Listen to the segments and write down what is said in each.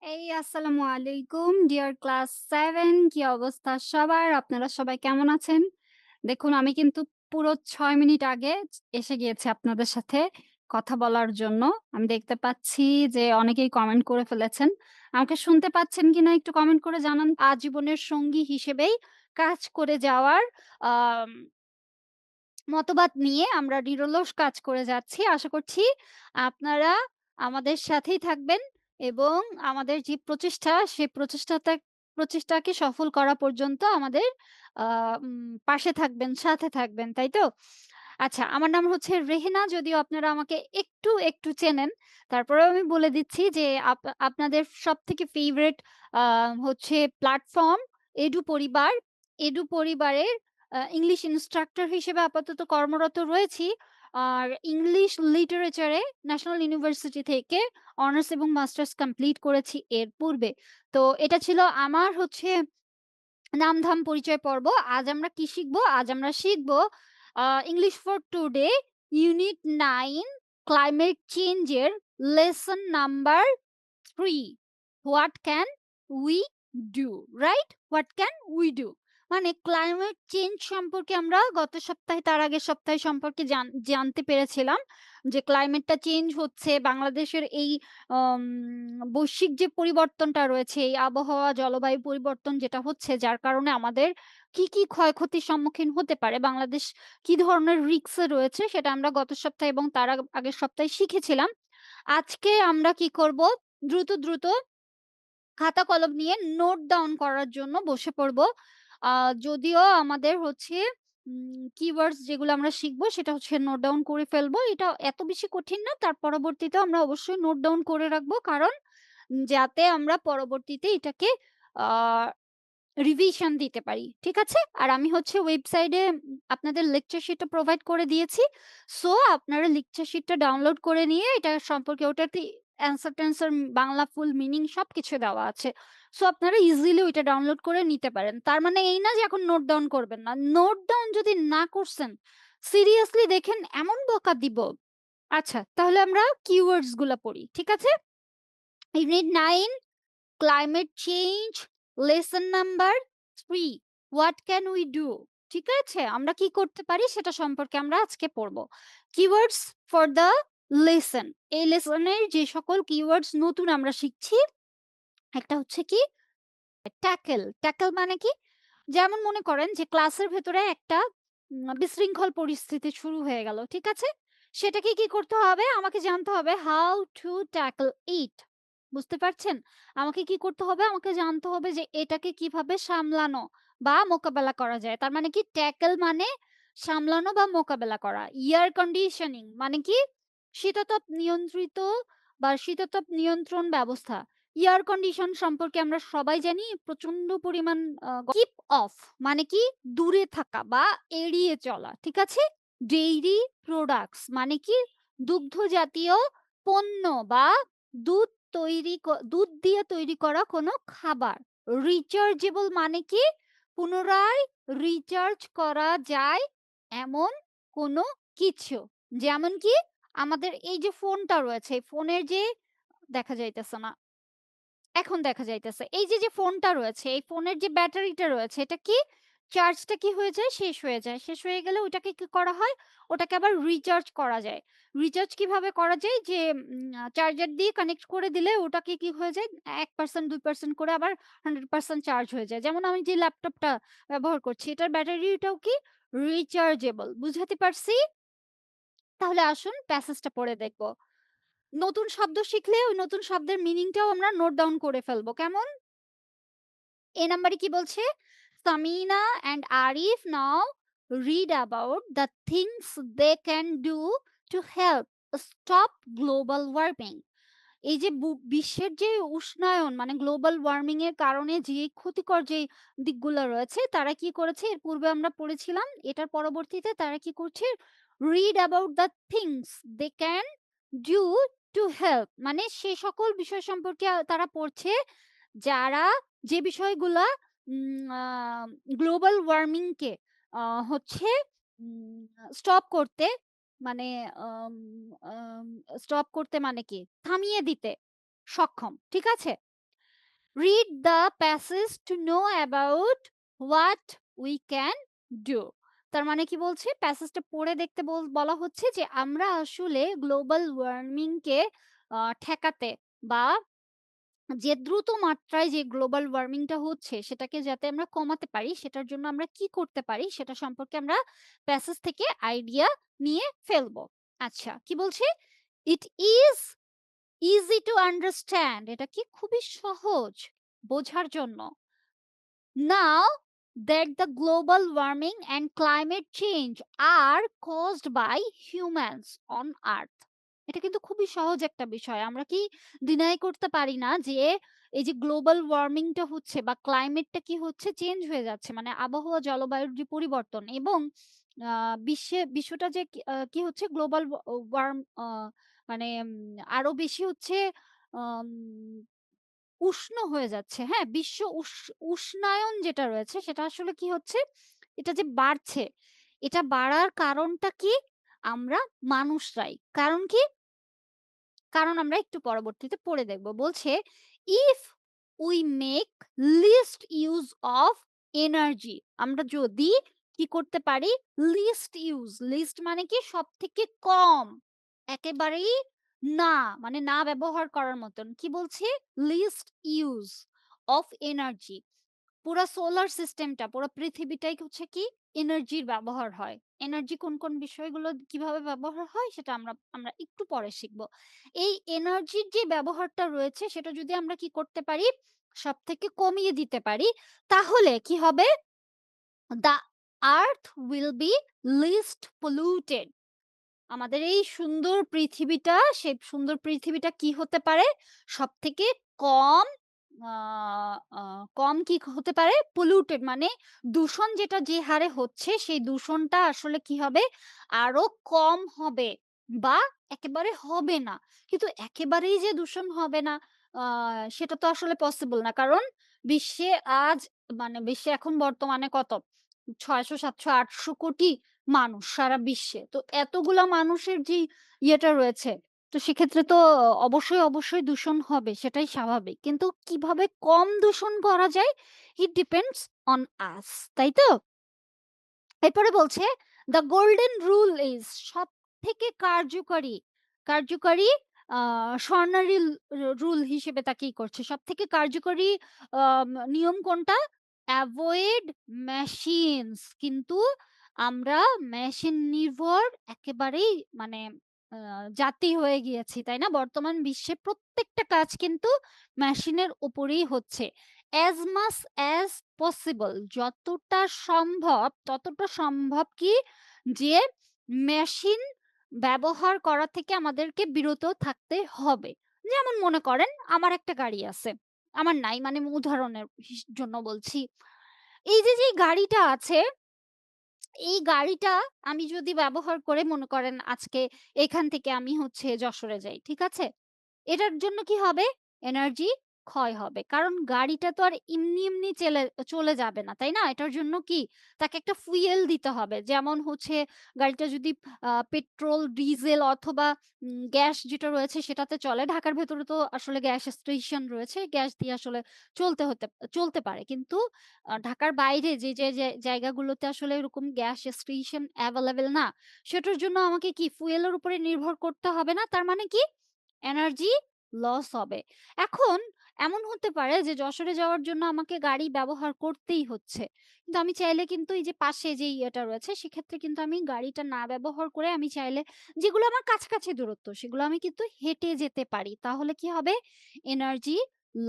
আসসালামু আলাইকুম deer class 7 কি অবস্থা সবার? আপনারা সবাই কেমন আছেন? দেখুন আমি কিন্তু পুরো ৬ মিনিট আগে এসে গিয়েছি আপনাদের সাথে কথা বলার জন্য। আমি দেখতে পাচ্ছি যে অনেকেই কমেন্ট করে ফেলেছেন। আমাকে শুনতে পাচ্ছেন কিনা একটু কমেন্ট করে জানান। আজীবনের সঙ্গী হিসেবেই কাজ করে যাওয়ার আম মতবাদ নিয়ে আমরা নিরলস কাজ করে যাচ্ছি। আশা করছি আপনারা আমাদের সাথেই থাকবেন এবং আমাদের যে প্রচেষ্টা, সে প্রচেষ্টাকে সফল করা পর্যন্ত আমাদের আ পাশে থাকবেন, সাথে থাকবেন, তাই তো? আচ্ছা, আমার নাম হচ্ছে রেহেনা। যদিও আপনারা আমাকে একটু চেনেন। তারপরেও আমি বলে দিচ্ছি যে আপনাদের সবথেকে ফেভারাইট আ হচ্ছে প্ল্যাটফর্ম এডু পরিবার। এডু পরিবারের ইংলিশ ইন্সট্রাক্টর হিসেবে আপাতত কর্মরত রয়েছি। আর ইংলিশ লিটারেচারে ন্যাশনাল ইউনিভার্সিটি থেকে অনার্স এবং মাস্টার্স কমপ্লিট করেছি এর পূর্বে। তো এটা ছিল আমার হচ্ছে নাম-ধাম পরিচয় পর্ব। আজ আমরা কি শিখব? আজ আমরা শিখব English for today unit 9 climate change এর lesson number 3 what can we do? Right? What can we do? মানে ক্লাইমেট চেঞ্জ সম্পর্কে আমরা গত সপ্তাহে তার আগের সপ্তাহে সম্পর্কে জানতে পেরেছিলাম যে ক্লাইমেটটা চেঞ্জ হচ্ছে। বাংলাদেশের এই আম বৈশ্বিক যে পরিবর্তনটা রয়েছে, এই আবহাওয়া, জলবায়ু পরিবর্তন যেটা হচ্ছে যার কারণে আমাদের কি ক্ষয়ক্ষতির সম্মুখীন হতে পারে, বাংলাদেশ কি ধরনের রিস্ক এ রয়েছে সেটা আমরা গত সপ্তাহে এবং তার আগের সপ্তাহে শিখেছিলাম। আজকে আমরা কি করব? দ্রুত খাতা কলম নিয়ে নোট ডাউন করার জন্য বসে পড়ব। আ যদিও আমাদের হচ্ছে কিওয়ার্ডস যেগুলো আমরা শিখব সেটা হচ্ছে নোট ডাউন করে ফেলবো। এটা এত বেশি কঠিন না। তার পরবর্তীতেও আমরা অবশ্যই নোট ডাউন করে রাখবো। কারণ যাতে আমরা পরবর্তীতে এটাকে আ রিভিশন দিতে পারি। ঠিক আছে? আর আমি হচ্ছে ওয়েবসাইটে আপনাদের লেকচার শিটটা প্রোভাইড করে দিয়েছি। সো আপনারা লেকচার শিটটা ডাউনলোড করে নিয়ে এটা সম্পর্কে ওটাতে অ্যান্সার-ট্যান্সার বাংলা ফুল মিনিং সবকিছু দেওয়া আছে। সো আপনারা ইজিলি ওইটা ডাউনলোড করে নিতে পারেন। তার মানে এই না যে এখন নোট ডাউন করবেন না। নোট ডাউন যদি না করছেন, সিরিয়াসলি দেখেন এমন বকা দিব। আচ্ছা, তাহলে আমরা কিওয়ার্ডস গুলা পড়ি। ঠিক আছে? Unit 9 climate change lesson number 3 what can we do? ঠিক আছে? আমরা কি করতে পারি সেটা সম্পর্কে আমরা আজকে পড়ব। Keywords for the lesson. এই লেসনের যে সকল কিওয়ার্ডস নতুন আমরা শিখছি, একটা হচ্ছে কি ট্যাকল। ট্যাকল মানে কি? যেমন মনে করেন যে ক্লাসের ভেতরে একটা বিশৃঙ্খল পরিস্থিতি শুরু হয়ে গেল। ঠিক আছে? সেটাকে কি করতে হবে? আমাকে জানতে হবে how to tackle it. বুঝতে পারছেন? আমাকে কি করতে হবে? আমাকে জানতে হবে যে এটাকে কিভাবে সামলানো বা মোকাবেলা করা যায়। তার মানে কি ট্যাকল মানে সামলানো বা মোকাবেলা করা। এয়ার কন্ডিশনিং মানে কি? শীতাতপ নিয়ন্ত্রিত বা শীতাতপ নিয়ন্ত্রণ ব্যবস্থা। এয়ার কন্ডিশন সম্পর্কে আমরা সবাই জানি প্রচন্ড পরিমাণ কিপ অফ মানে কি দূরে থাকা বা এড়িয়ে চলা। ঠিক আছে? ডেইরি প্রোডাক্টস মানে কি দুগ্ধ জাতীয় পণ্য বা দুধ দুধ দিয়ে তৈরি করা কোনো খাবার। রিচার্জেবল মানে কি পুনরায় রিচার্জ করা যায় এমন কোনো কিছু। যেমন কি আমাদের এই যে ফোনটা রয়েছে, এই ফোনের যে দেখা যাইতেছে না। এখন দেখা যাইতেছে। এই যে ফোনটা রয়েছে, এই ফোনের যে ব্যাটারিটা রয়েছে এটা কি? চার্জটা কি হয়ে যায়? শেষ হয়ে যায়। শেষ হয়ে গেলে ওটাকে কি করা হয়? ওটাকে আবার রিচার্জ করা যায়। রিচার্জ কিভাবে করা যায়? যে চার্জার দিয়ে কানেক্ট করে দিলে ওটাকে কি হয়ে যায়? ১% ২% করে আবার 100% চার্জ হয়ে যায়। যেমন আমি যে ল্যাপটপটা ব্যবহার করছি এটার ব্যাটারিটাও কি রিচার্জেবল। বুঝাতে পারছি? তাহলে আসুন প্যাসেজটা পড়ে দেখব। নতুন শব্দ শিখলে ওই নতুন শব্দের মিনিংটাও আমরা নোট ডাউন করে ফেলবো। কেমন? এ নাম্বারে কি বলছে? Samina and Arif now read about the things they can do to help stop global warming. এই যে বিশ্বের যে উষ্ণায়ন মানে গ্লোবাল ওয়ার্মিং এর কারণে যে ক্ষতিকর যে দিকগুলো রয়েছে তারা কি করেছে এর পূর্বে আমরা পড়েছিলাম। এটার পরবর্তীতে তারা কি করছে? Read about the things they can do to help মানে সে সকল বিষয় সম্পর্কে তারা পড়ছে যারা যে বিষয়গুলা গ্লোবাল ওয়ার্মিং কে হচ্ছে স্টপ করতে মানে আম আম স্টপ করতে মানে কি? থামিয়ে দিতে সক্ষম। ঠিক আছে? Read the passage to know about what we can do. তার মানে কি বলছে? প্যাসেজটা পড়ে দেখতে বলা হচ্ছে যে আমরা আসলে গ্লোবাল ওয়ার্মিং কে ঠেকাতে বা যে দ্রুত মাত্রায় যে গ্লোবাল ওয়ার্মিং টা হচ্ছে সেটাকে যাতে আমরা কমাতে পারি সেটার জন্য আমরা কি করতে পারি সেটা সম্পর্কে আমরা প্যাসেজ থেকে আইডিয়া নিয়ে ফেলবো। আচ্ছা, কি বলছে? It is easy to understand, এটা কি খুবই সহজ বোঝার জন্য। Now that the global warming and climate change are caused by humans on earth. এটা কিন্তু খুবই সহজ একটা বিষয়। আমরা কি ডিনাই করতে পারি না যে এই যে গ্লোবাল ওয়ার্মিং টা হচ্ছে বা ক্লাইমেটটা কি হচ্ছে চেঞ্জ হয়ে যাচ্ছে। মানে আবহাওয়া জলবায়ুর যে পরিবর্তন এবং বিশ্বটা যে কি হচ্ছে গ্লোবাল ওয়ার্ম মানে আরো বেশি হচ্ছে আম উষ্ণ হয়ে যাচ্ছে। হ্যাঁ? বিশ্ব উষ্ণায়ন যেটা রয়েছে সেটা আসলে কি হচ্ছে? এটা যে বাড়ছে, এটা বাড়ার কারণটা কি? আমরা মানুষরাই। কারণ কি? কারণ আমরা একটু পরবর্তীতে পড়ে দেখব। বলছে, "if we make least use of energy", আমরা যদি কি করতে পারি? List use. লিস্ট মানে কি? সবথেকে কম। একেবারেই না, মানে না ব্যবহার করার মতন। কি বলছে? Least use of energy. পুরা সোলার সিস্টেমটা, পুরা পৃথিবীটাই হচ্ছে কি এনার্জির ব্যবহার হয়। এনার্জি কোন বিষয়গুলো কিভাবে ব্যবহার হয় সেটা আমরা আমরা একটু পরে শিখব। এই এনার্জির যে ব্যবহারটা রয়েছে সেটা যদি আমরা কি করতে পারি? সবথেকে কমিয়ে দিতে পারি, তাহলে কি হবে? The earth will be least polluted. আমাদের এই সুন্দর পৃথিবীটা, সেই সুন্দর পৃথিবীটা কি হতে পারে? সবথেকে কম আ আ কম কি হতে পারে? পলিউটেড মানে দূষণ যেটা যে হারে হচ্ছে, সেই দূষণটা আসলে কি হবে? আরো কম হবে বা একেবারে হবে না। কিন্তু একেবারেই যে দূষণ হবে না, আ সেটা তো আসলে পসিবল না। কারণ বিশ্বে আজ মানে বিশ্বে এখন বর্তমানে কত? ৬০০, ৭০০, ৮০০ কোটি মানুষ সারা বিশ্বে। তো এতগুলা মানুষের যেই ইয়েটা রয়েছে, তো সেক্ষেত্রে তো অবশ্যই দূষণ হবে, সেটাই স্বাভাবিক। কিন্তু কিভাবে কম দূষণ করা যায়? ইট ডিপেন্ডস অন আস। তাই তো? এরপরে বলছে, "দ্য গোল্ডেন রুল ইজ", সবথেকে কার্যকরী আ স্বর্ণালী রুল হিসেবে তাকে করছে। সবথেকে কার্যকরী নিয়ম কোনটা? Avoid machines. কিন্তু আমরা মেশিন নির্ভর একেবারেই মানে আ জাতি হয়ে গিয়েছি, তাই না? বর্তমান বিশ্বে প্রত্যেকটা কাজ কিন্তু মেশিনের উপরেই হচ্ছে। as much as possible, ততটা সম্ভব কি যে মেশিন ব্যবহার করা থেকে আমাদেরকে বিরত থাকতে হবে। যেমন মনে করেন আমার একটা গাড়ি আছে। আমার নাই মানে উদাহরণের জন্য বলছি। এই যে গাড়িটা আছে, এই গাড়িটা আমি যদি ব্যবহার করে মনে করেন আজকে এখান থেকে আমি হচ্ছে যশোরে যাই। ঠিক আছে? এটার জন্য কি হবে? এনার্জি ক্ষয় হবে। কারণ গাড়িটা তো আর এমনি চলে যাবে না, তাই না? এটার জন্য কি? তাকে একটা ফুয়েল দিতে হবে। যেমন হচ্ছে গাড়িটা যদি পেট্রোল, ডিজেল অথবা গ্যাস যেটা রয়েছে সেটাতে চলে। ঢাকার ভেতরে তো আসলে গ্যাস স্টেশন রয়েছে। গ্যাস দিয়ে আসলে চলতে পারে। কিন্তু ঢাকার বাইরে যে জায়গাগুলোতে আসলে এরকম গ্যাস স্টেশন এভেইলেবল না, সেটার জন্য আমাকে কি ফুয়েল এর উপরে নির্ভর করতে হবে না। তার মানে কি? এনার্জি লস হবে। এখন এমন হতে পারে যে যশোরে যাওয়ার জন্য আমাকে গাড়ি ব্যবহার করতেই হচ্ছে। কিন্তু আমি চাইলে কিন্তু এই যে পাশে যে ইয়েটা রয়েছে সেক্ষেত্রে কিন্তু আমি গাড়িটা না ব্যবহার করে আমি চাইলে যেগুলো আমার কাছাকাছি দূরত্ব সেগুলো আমি কিন্তু হেঁটে যেতে পারি। তাহলে কি হবে? এনার্জি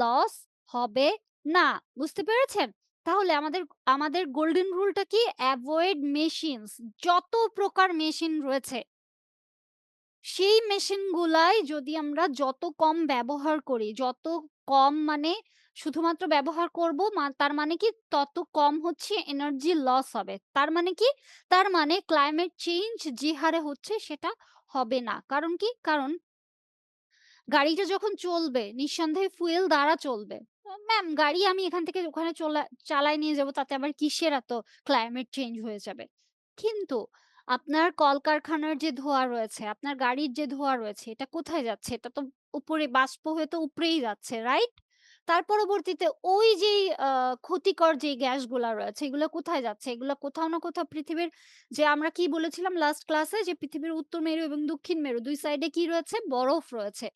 লস হবে না। বুঝতে পেরেছেন? তাহলে আমাদের গোল্ডেন রুলটা কি? Avoid machines. যত প্রকার মেশিন রয়েছে সেই মেশিনগুলাই যদি আমরা যত কম ব্যবহার করি, যত কম মানে শুধুমাত্র ব্যবহার করব তার মানে কি তত কম হচ্ছে এনার্জি লস হবে। তার মানে কি? তার মানে ক্লাইমেট চেঞ্জ যে হারে হচ্ছে সেটা হবে না। কারণ কি? কারণ গাড়িটা যখন চলবে নিঃসন্দেহে ফুয়েল দ্বারা চলবে। ম্যাম গাড়ি আমি এখান থেকে ওখানে চালায় নিয়ে যাবো তাতে আবার কিসের এত ক্লাইমেট চেঞ্জ হয়ে যাবে। কিন্তু আপনার কলকারখানার যে ধোঁয়া রয়েছে, আপনার গাড়ির যে ধোঁয়া রয়েছে এটা কোথায় যাচ্ছে? এটা তো উপরে বাষ্প হয়ে তো উপরেই যাচ্ছে, রাইট? তার পরবর্তীতে ওই যেই ক্ষতিকর যেই গ্যাসগুলা রয়েছে এগুলা কোথায় যাচ্ছে? এগুলা কোথাও না কোথাও পৃথিবীর যে আমরা কি বলেছিলাম লাস্ট ক্লাসে যে পৃথিবীর উত্তর মেরু এবং দক্ষিণ মেরু ২ সাইডে কি রয়েছে? বরফ রয়েছে।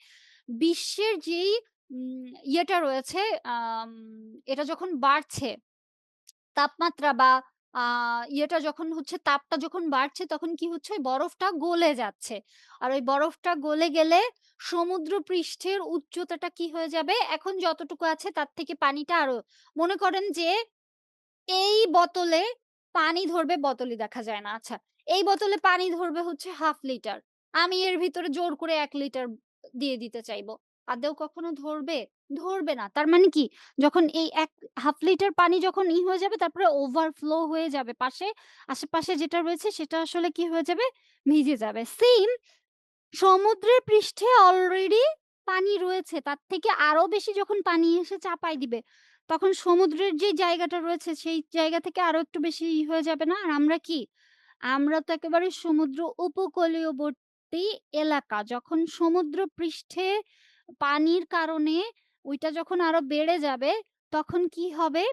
বিশ্বের যেই ইয়েটা রয়েছে আম এটা যখন বাড়ছে তাপমাত্রা বা আ ইয়েটা যখন হচ্ছে তাপটা যখন বাড়ছে তখন কি হচ্ছে? ওই বরফটা গলে যাচ্ছে। আর ওই বরফটা গলে গেলে সমুদ্র পৃষ্ঠের উচ্চতাটা কি হয়ে যাবে? এখন যতটুকু আছে তার থেকে পানিটা আরো মনে করেন যে এই বোতলে পানি ধরবে বোতলই দেখা যায় না। আচ্ছা, এই বোতলে পানি ধরবে হচ্ছে 1/2 লিটার। আমি এর ভিতরে জোর করে ১ লিটার দিয়ে দিতে চাইবো। আদৌ কখনো ধরবে? ধরবে না। তার মানে কি? যখন এই ১/2 লিটার পানি যখন হয়ে যাবে তারপরে ওভারফ্লো হয়ে যাবে পাশে, আশেপাশে যেটা রয়েছে সেটা আসলে কি হয়ে যাবে? ভিজে যাবে। সেইম সমুদ্রের পৃষ্ঠে অলরেডি পানি রয়েছে। তার থেকে আরো বেশি যখন পানি এসে চাপায় দিবে, তখন সমুদ্রের যে জায়গাটা রয়েছে সেই জায়গা থেকে আরো একটু বেশি হয়ে যাবে না? আর আমরা কি? আমরা তো একেবারে সমুদ্র উপকূলীয়বর্তী এলাকা। যখন সমুদ্র পৃষ্ঠে পানির কারণে ওইটা যখন আরো বেড়ে যাবে, তখন কি হবে?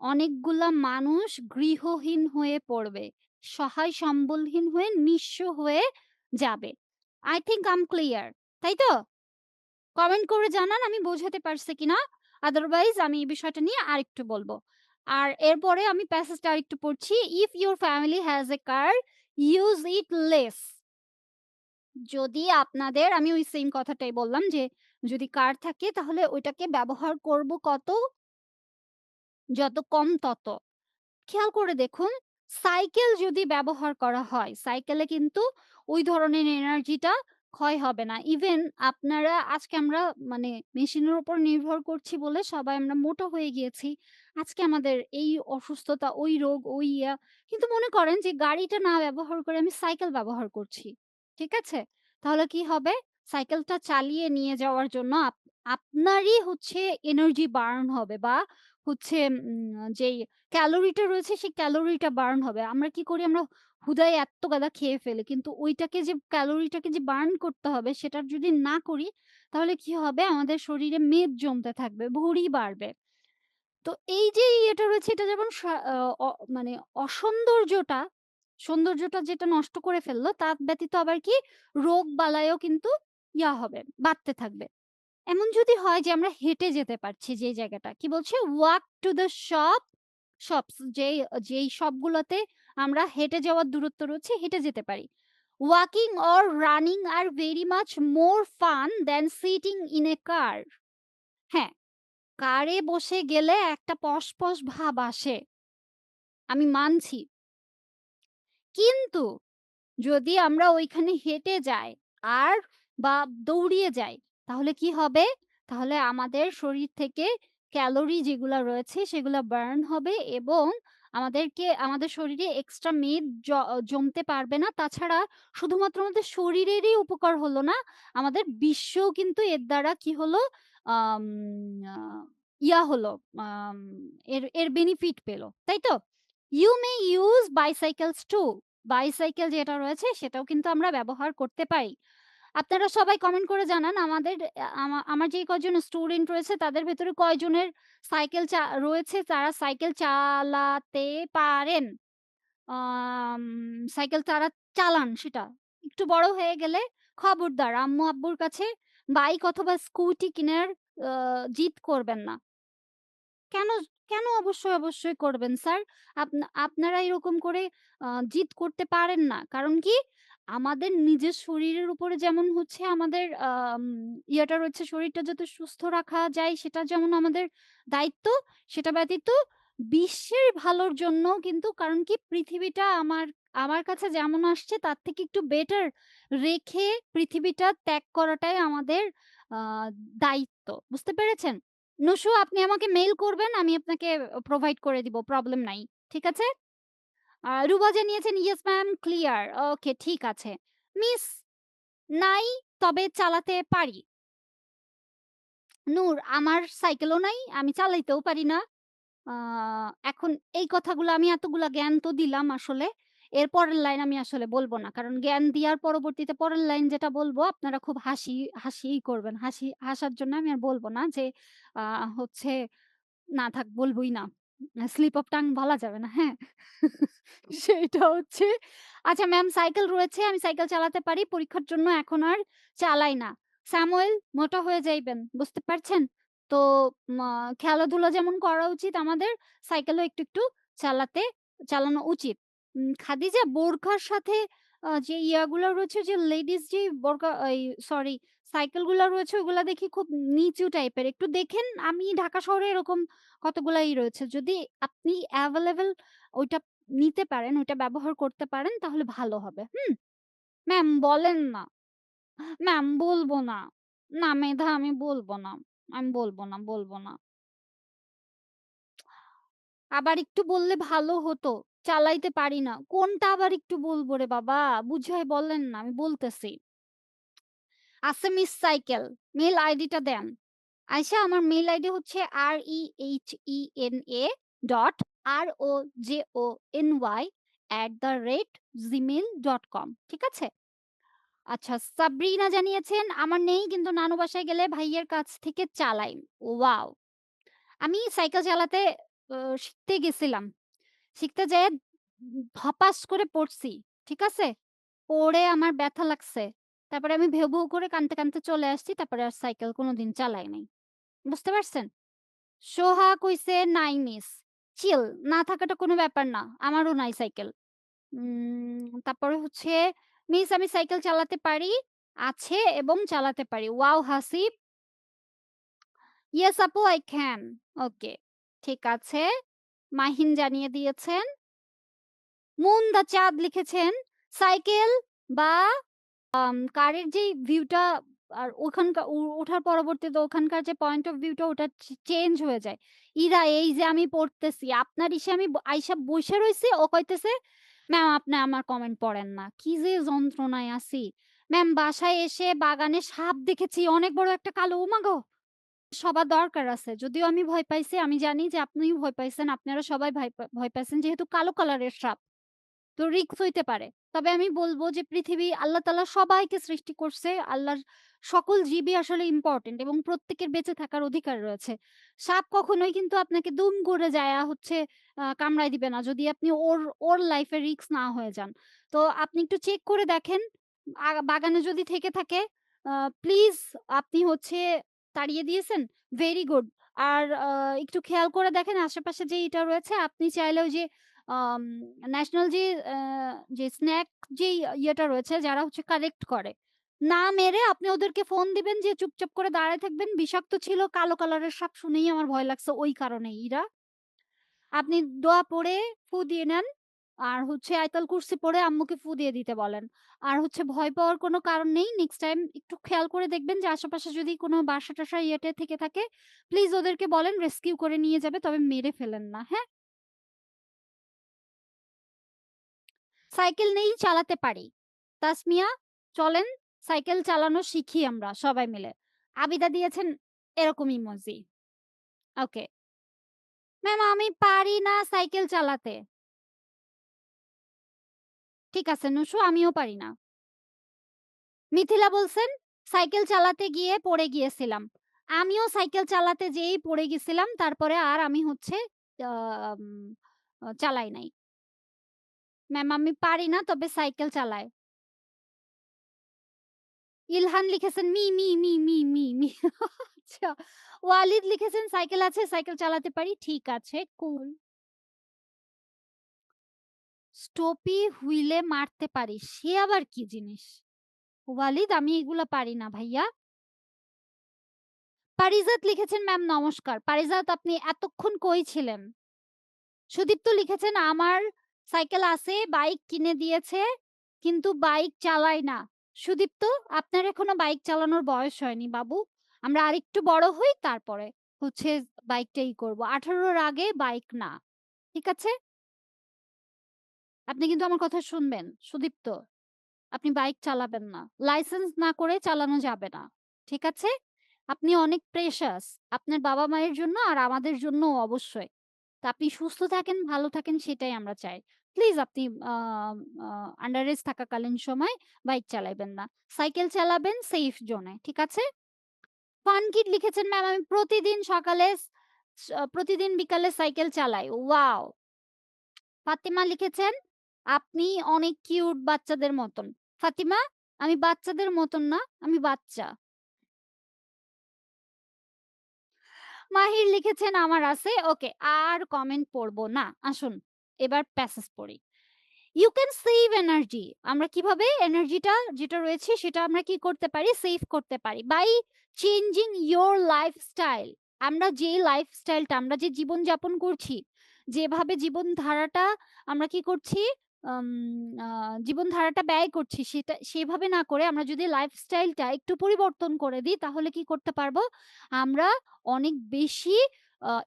অনেকগুলা মানুষ গৃহহীন হয়ে পড়বে। সহায় সম্বলহীন হয়ে নিঃস্ব হয়ে যাবে। I think I'm clear. তাই তো? কমেন্ট করে জানান আমি বোঝাতে পারছি কিনা। আদারওয়াইজ আমি এই বিষয়টা নিয়ে আরেকটু বলব। আর এরপরে আমি প্যাসেজটা আরেকটু পড়ছি। If your family has a car, use it less. যদি আপনাদের আমি ওই সেইম কথাটাই বললাম যে, যদি কার থাকে তাহলে ওইটাকে ব্যবহার করব কত? যত কম তত। খেয়াল করে দেখুন, সাইকেল যদি ব্যবহার করা হয়, সাইকেলে কিন্তু ওই ধরনের এনার্জিটা ক্ষয় হবে না। ইভেন আপনারা আজকে আমরা মানে মেশিনের উপর নির্ভর করছি বলে সবাই আমরা মোটা হয়ে গিয়েছি। আজকে আমাদের এই অসুস্থতা, ওই রোগ, ওই ইয়া। কিন্তু মনে করেন যে গাড়িটা না ব্যবহার করে আমি সাইকেল ব্যবহার করছি। ঠিক আছে? তাহলে কি হবে? সাইকেলটা চালিয়ে নিয়ে যাওয়ার জন্য আপনারই হচ্ছে এনার্জি বার্ন হবে বা হচ্ছে যেই ক্যালোরিটা রয়েছে সেই ক্যালোরিটা বার্ন হবে। আমরা কি করি? আমরা হুদায় এত্ত গাদা খেয়ে ফেলি। কিন্তু ওইটাকে যে ক্যালোরিটাকে যে বার্ন করতে হবে সেটা যদি না করি তাহলে কি হবে? আমাদের শরীরে মেদ জমতে থাকবে, ভুঁড়ি বাড়বে। তো এই যে ইয়েটা রয়েছে এটা যেমন আ অ মানে অসৌন্দর্যটা, সৌন্দর্যটা যেটা নষ্ট করে ফেলল তার ব্যতীত আবার কি রোগ-বালাইও কিন্তু হবে, বাড়তে থাকবে। এমন যদি হয় যে আমরা হেঁটে যেতে পারছি যে জায়গাটা, কি বলছে? ওয়াক টু দ্য শপস যেই শপগুলোতে আমরা হেঁটে যাওয়ার দূরত্ব রয়েছে হেঁটে যেতে পারি। Walking or running are very much more fun than sitting in a car. হ্যাঁ, কারে বসে গেলে একটা পশ ভাব আসে। আমি মানছি। কিন্তু যদি আমরা ওইখানে হেঁটে যাই আর বা দৌড়িয়ে যাই, তাহলে কি হবে? তাহলে আমাদের শরীর থেকে ক্যালোরি যেগুলা রয়েছে সেগুলা বার্ন হবে এবং আমাদের শরীরে এক্সট্রা মেদ জমতে পারবে না। তাছাড়া শুধুমাত্র আমাদের শরীরেরই উপকার হলো না, আমাদের বিশ্বও কিন্তু এর দ্বারা কি হলো? আম আ হলো, আম এর বেনিফিট পেল। তাই তো? You may use bicycles too. Bicycle যেটা রয়েছে সেটাও কিন্তু আমরা ব্যবহার করতে পারি। আপনারা সবাই কমেন্ট করে জানান আমাদের আমার যে কয়জন স্টুডেন্ট রয়েছে তাদের ভেতরে কয়জনের সাইকেল রয়েছে তারা সাইকেল চালাতে পারেন। আম সাইকেল চালান সেটা। একটু বড় হয়ে গেলে খবরদার আম্মু-আব্বুর কাছে বাইক অথবা স্কুটি কেনার আ জিদ করবেন না। কেন, কেন অবশ্যই করবেন স্যার? আপনারা এরকম করে জিদ করতে পারেন না। কারণ কি? আমাদের নিজের শরীরের উপরে যেমন হচ্ছে আমাদের ইয়েটা রয়েছে শরীরটা যাতে সুস্থ রাখা যায় সেটা যেমন আমাদের দায়িত্ব, সেটা ব্যতীত বিশ্বের ভালোর জন্যও কিন্তু কারণ কি পৃথিবীটা আমার কাছে যেমন আসছে তার থেকে একটু বেটার রেখে পৃথিবীটা ত্যাগ করাটাই আমাদের আ দায়িত্ব। বুঝতে পেরেছেন? নসু আপনি আমাকে মেইল করবেন, আমি আপনাকে প্রোভাইড করে দিব। প্রবলেম নাই। ঠিক আছে? রুবা জানিয়েছেন, "ইয়েস ম্যাম, ক্লিয়ার।" ওকে, ঠিক আছে। মিস নাই, তবে চালাতে পারি। নূর, আমার সাইকেলও নাই, আমি চালাইতেও পারি না। আ এখন এই কথাগুলো আমি এতগুলা জ্ঞান তো দিলাম আসলে। এর পরের লাইন আমি আসলে বলব না। কারণ জ্ঞান দিয়ার পরবর্তীতে পরের লাইন যেটা বলব আপনারা খুব হাসিই করবেন। হাসার জন্য আমি আর বলব না যে আ হচ্ছে না থাক বলবই না। স্লিপ অফ টাং বলা যাবে না, হ্যাঁ? সেইটা হচ্ছে আচ্ছা ম্যাম সাইকেল রয়েছে, আমি সাইকেল চালাতে পারি। পরীক্ষার জন্য এখন আর চালাই না। স্যামুয়েল মোটা হয়ে যাইবেন। বুঝতে পারছেন? তো মা খেলাধুলা যেমন করা উচিত আমাদের, সাইকেলও একটু চালানো উচিত। খাদিজা বোরখার সাথে যে ইয়াগুলা রয়েছে যে লেডিস যে বোরকা এই সরি সাইকেল গুলা রয়েছে ওগুলা দেখি খুব নিচু টাইপের। একটু দেখেন আমি ঢাকা শহরে এরকম কতগুলাই রয়েছে। যদি আপনি এভেইলেবল ওইটা নিতে পারেন, ওইটা ব্যবহার করতে পারেন তাহলে ভালো হবে। হুম? ম্যাম বলেন না। ম্যাম বলব না। না মেধা আমি বলব না। আমি বলব না। আবার একটু বললে ভালো হতো। চালাইতে পারি না। কোনটা আবার একটু বলব রে বাবা? বুঝায় বলেন না, আমি বলতেছি। আছে মিস সাইকেল। মেইল আইডিটা দেন। আইসা আমার মেইল আইডি হচ্ছে reheny.rojony@gmail.com ঠিক আছে? আচ্ছা সাবরিনা জানিয়েছেন, "আমার নেই কিন্তু নানু বাসায় গেলে ভাইয়ের কাছ থেকে চালাই।" ওয়াও! আমি সাইকেল চালাতে শিখতে গেছিলাম। শিখতে যেয়ে ধপাস করে পড়ছি। ঠিক আছে? পড়ে আমার ব্যথা লাগছে। তারপরে আমি ভেউ, ভেউ করে কাঁদতে চলে আসছি। তারপরে আর সাইকেল কোনদিন চালাই নাই। বুঝতে পারছেন? সোহা কইছে, "নাই মিস।" চিল না থাকাটা কোনো ব্যাপার না। আমারও নাই সাইকেল। তারপরে হচ্ছে, "মিস আমি সাইকেল চালাতে পারি, আছে এবং চালাতে পারি।" ওয়াও হাসিব! "ইয়েস আপু আই ক্যান।" ওকে। ঠিক আছে। মাহিন জানিয়ে দিয়েছেন। মুন দা চাঁদ লিখেছেন, "সাইকেল বা কারের যেই ভিউটা আর ওখানকার ওঠার পরবর্তীতে ওখানকার যে পয়েন্ট অফ ভিউটা ওটা চেঞ্জ হয়ে যায়। ইরা এই যে আমি পড়তেছি, আপনার ইসে আমি আইসা বইসা রইছি, ও কইতেছে, "ম্যাম আপনি আমার কমেন্ট পড়েন না।" কি যে যন্ত্রণায় আছি। ম্যাম বাসায় এসে বাগানে সাপ দেখেছি, অনেক বড় একটা কালো ওমাগো! সবার দরকার আছে। যদিও আমি ভয় পাইছি, আমি জানি যে আপনিও ভয় পাইছেন। আপনারা সবাই ভয় পাইছেন যেহেতু কালো কালারের সাপ। তো রিস্ক হইতে পারে। তবে আমি বলব যে পৃথিবী আল্লাহ তাআলা সবাইকে সৃষ্টি করছে। আল্লাহর সকল জীবই আসলে ইম্পোর্টেন্ট এবং প্রত্যেকের বেঁচে থাকার অধিকার রয়েছে। সাপ কখনোই কিন্তু আপনাকে দুম করে যায়া হচ্ছে কামড়ায় দিবে না। যদি আপনি ওর লাইফ এ রিস্ক না হয়ে যান। তো আপনি একটু চেক করে দেখেন। বাগানে যদি থেকে থাকে আ প্লিজ আপনি হচ্ছে তাড়িয়ে দিয়েছেন? Very good. আর একটু খেয়াল করে দেখেন আশেপাশে যে ইটা রয়েছে আপনি চাইলে ওই যে আম ন্যাশনাল যে স্ন্যাক যেই ইয়েটা রয়েছে যারা হচ্ছে কালেক্ট করে। না মেরে আপনি ওদেরকে ফোন দিবেন যে চুপচাপ করে দাঁড়ায় থাকবেন। বিষাক্ত ছিল কালো কালারের সাপ শুনেই আমার ভয় লাগছে ওই কারণেই ইরা। আপনি দোয়া পড়ে ফু দিয়ে নেন। আর হচ্ছে আয়াতুল কুরসি পড়ে আম্মুকে ফু দিয়ে দিতে বলেন। আর হচ্ছে ভয় পাওয়ার কোনো কারণ নেই। নেক্সট টাইম একটু খেয়াল করে দেখবেন যে আশেপাশে যদি কোনো বাসা-টাসা ইয়েতে থেকে থাকে, প্লিজ ওদেরকে বলেন রেস্কিউ করে নিয়ে যাবে। তবে মেরে ফেলেন না। হ্যাঁ? সাইকেল নেই চালাতে পারি। তাসমিয়া চলেন সাইকেল চালানো শিখি আমরা সবাই মিলে। আবিদা দিয়েছেন এরকম ইমোজি। ওকে। ম্যাম আমি পারি না সাইকেল চালাতে। ঠিক আছে নুসু আমিও পারি না। মিথিলা বলছেন, "সাইকেল চালাতে গিয়ে পড়ে গিয়েছিলাম।" আমিও সাইকেল চালাতে যেয়েই পড়ে গেছিলাম। তারপরে আর আমি হচ্ছে আম চালাই নাই। ম্যাম আমি পারি না তবে সাইকেল চালাই। ইলহান লিখেছেন me, me, me, me, me, me. আচ্ছা। ওয়ালিদ লিখেছেন, "সাইকেল আছে, সাইকেল চালাতে পারি।" ঠিক আছে, কুল। স্টপি হুইলে মারতে পারি। সে আবার কি জিনিস? ওয়ালিদ আমি এগুলা পারি না ভাইয়া। পারিজাত লিখেছেন, "ম্যাম নমস্কার।" পারিজাত আপনি এতক্ষণ কই ছিলেন? সুদীপ্ত লিখেছেন, "আমার সাইকেল আছে, বাইক কিনে দিয়েছে, কিন্তু বাইক চালাই না।" সুদীপ্ত, আপনার এখনো বাইক চালানোর বয়স হয়নি বাবু। আমরা আরেকটু বড় হই তারপরে হচ্ছে বাইকটা করব। ১৮ র আগে বাইক না। ঠিক আছে? আপনি কিন্তু আমার কথা শুনবেন, সুদীপ্ত। আপনি বাইক চালাবেন না। লাইসেন্স না করে চালানো যাবে না। ঠিক আছে? আপনি অনেক প্রেশাস। আপনার বাবা-মায়ের জন্য আর আমাদের জন্যও অবশ্যই। তো আপনি সুস্থ থাকেন, ভালো থাকেন সেটাই আমরা চাই। প্লিজ আপনি আ আ আন্ডার এজ থাকাকালীন সময় বাইক চালাইবেন না। সাইকেল চালাবেন সেফ জোনে। ঠিক আছে? ফান কিড লিখেছেন, ম্যাম আমি প্রতিদিন সকালে প্রতিদিন বিকালে সাইকেল চালাই। ওয়াও! ফাতিমা লিখেছেন, আপনি অনেক কিউট বাচ্চাদের মতন। ফাতিমা, আমি বাচ্চাদের মতন না, আমি বাচ্চা। মাহির লিখেছেন, আমার আছে। ওকে, আর কমেন্ট পড়ব না। আসুন, এবার প্যাসেজ পড়ি। You can save energy. আমরা কিভাবে এনার্জিটা যেটা রয়েছে সেটা আমরা কি করতে পারি? সেভ করতে পারি। By changing your lifestyle. আমরা যে লাইফস্টাইলটা আমরা যে জীবনযাপন করছি, যেভাবে জীবনধারাটা আমরা কি করছি? আম আ জীবনধারাটা ব্যয় করছি সেটা সেভাবে না করে আমরা যদি লাইফস্টাইলটা একটু পরিবর্তন করে দিই তাহলে কি করতে পারবো? আমরা অনেক বেশি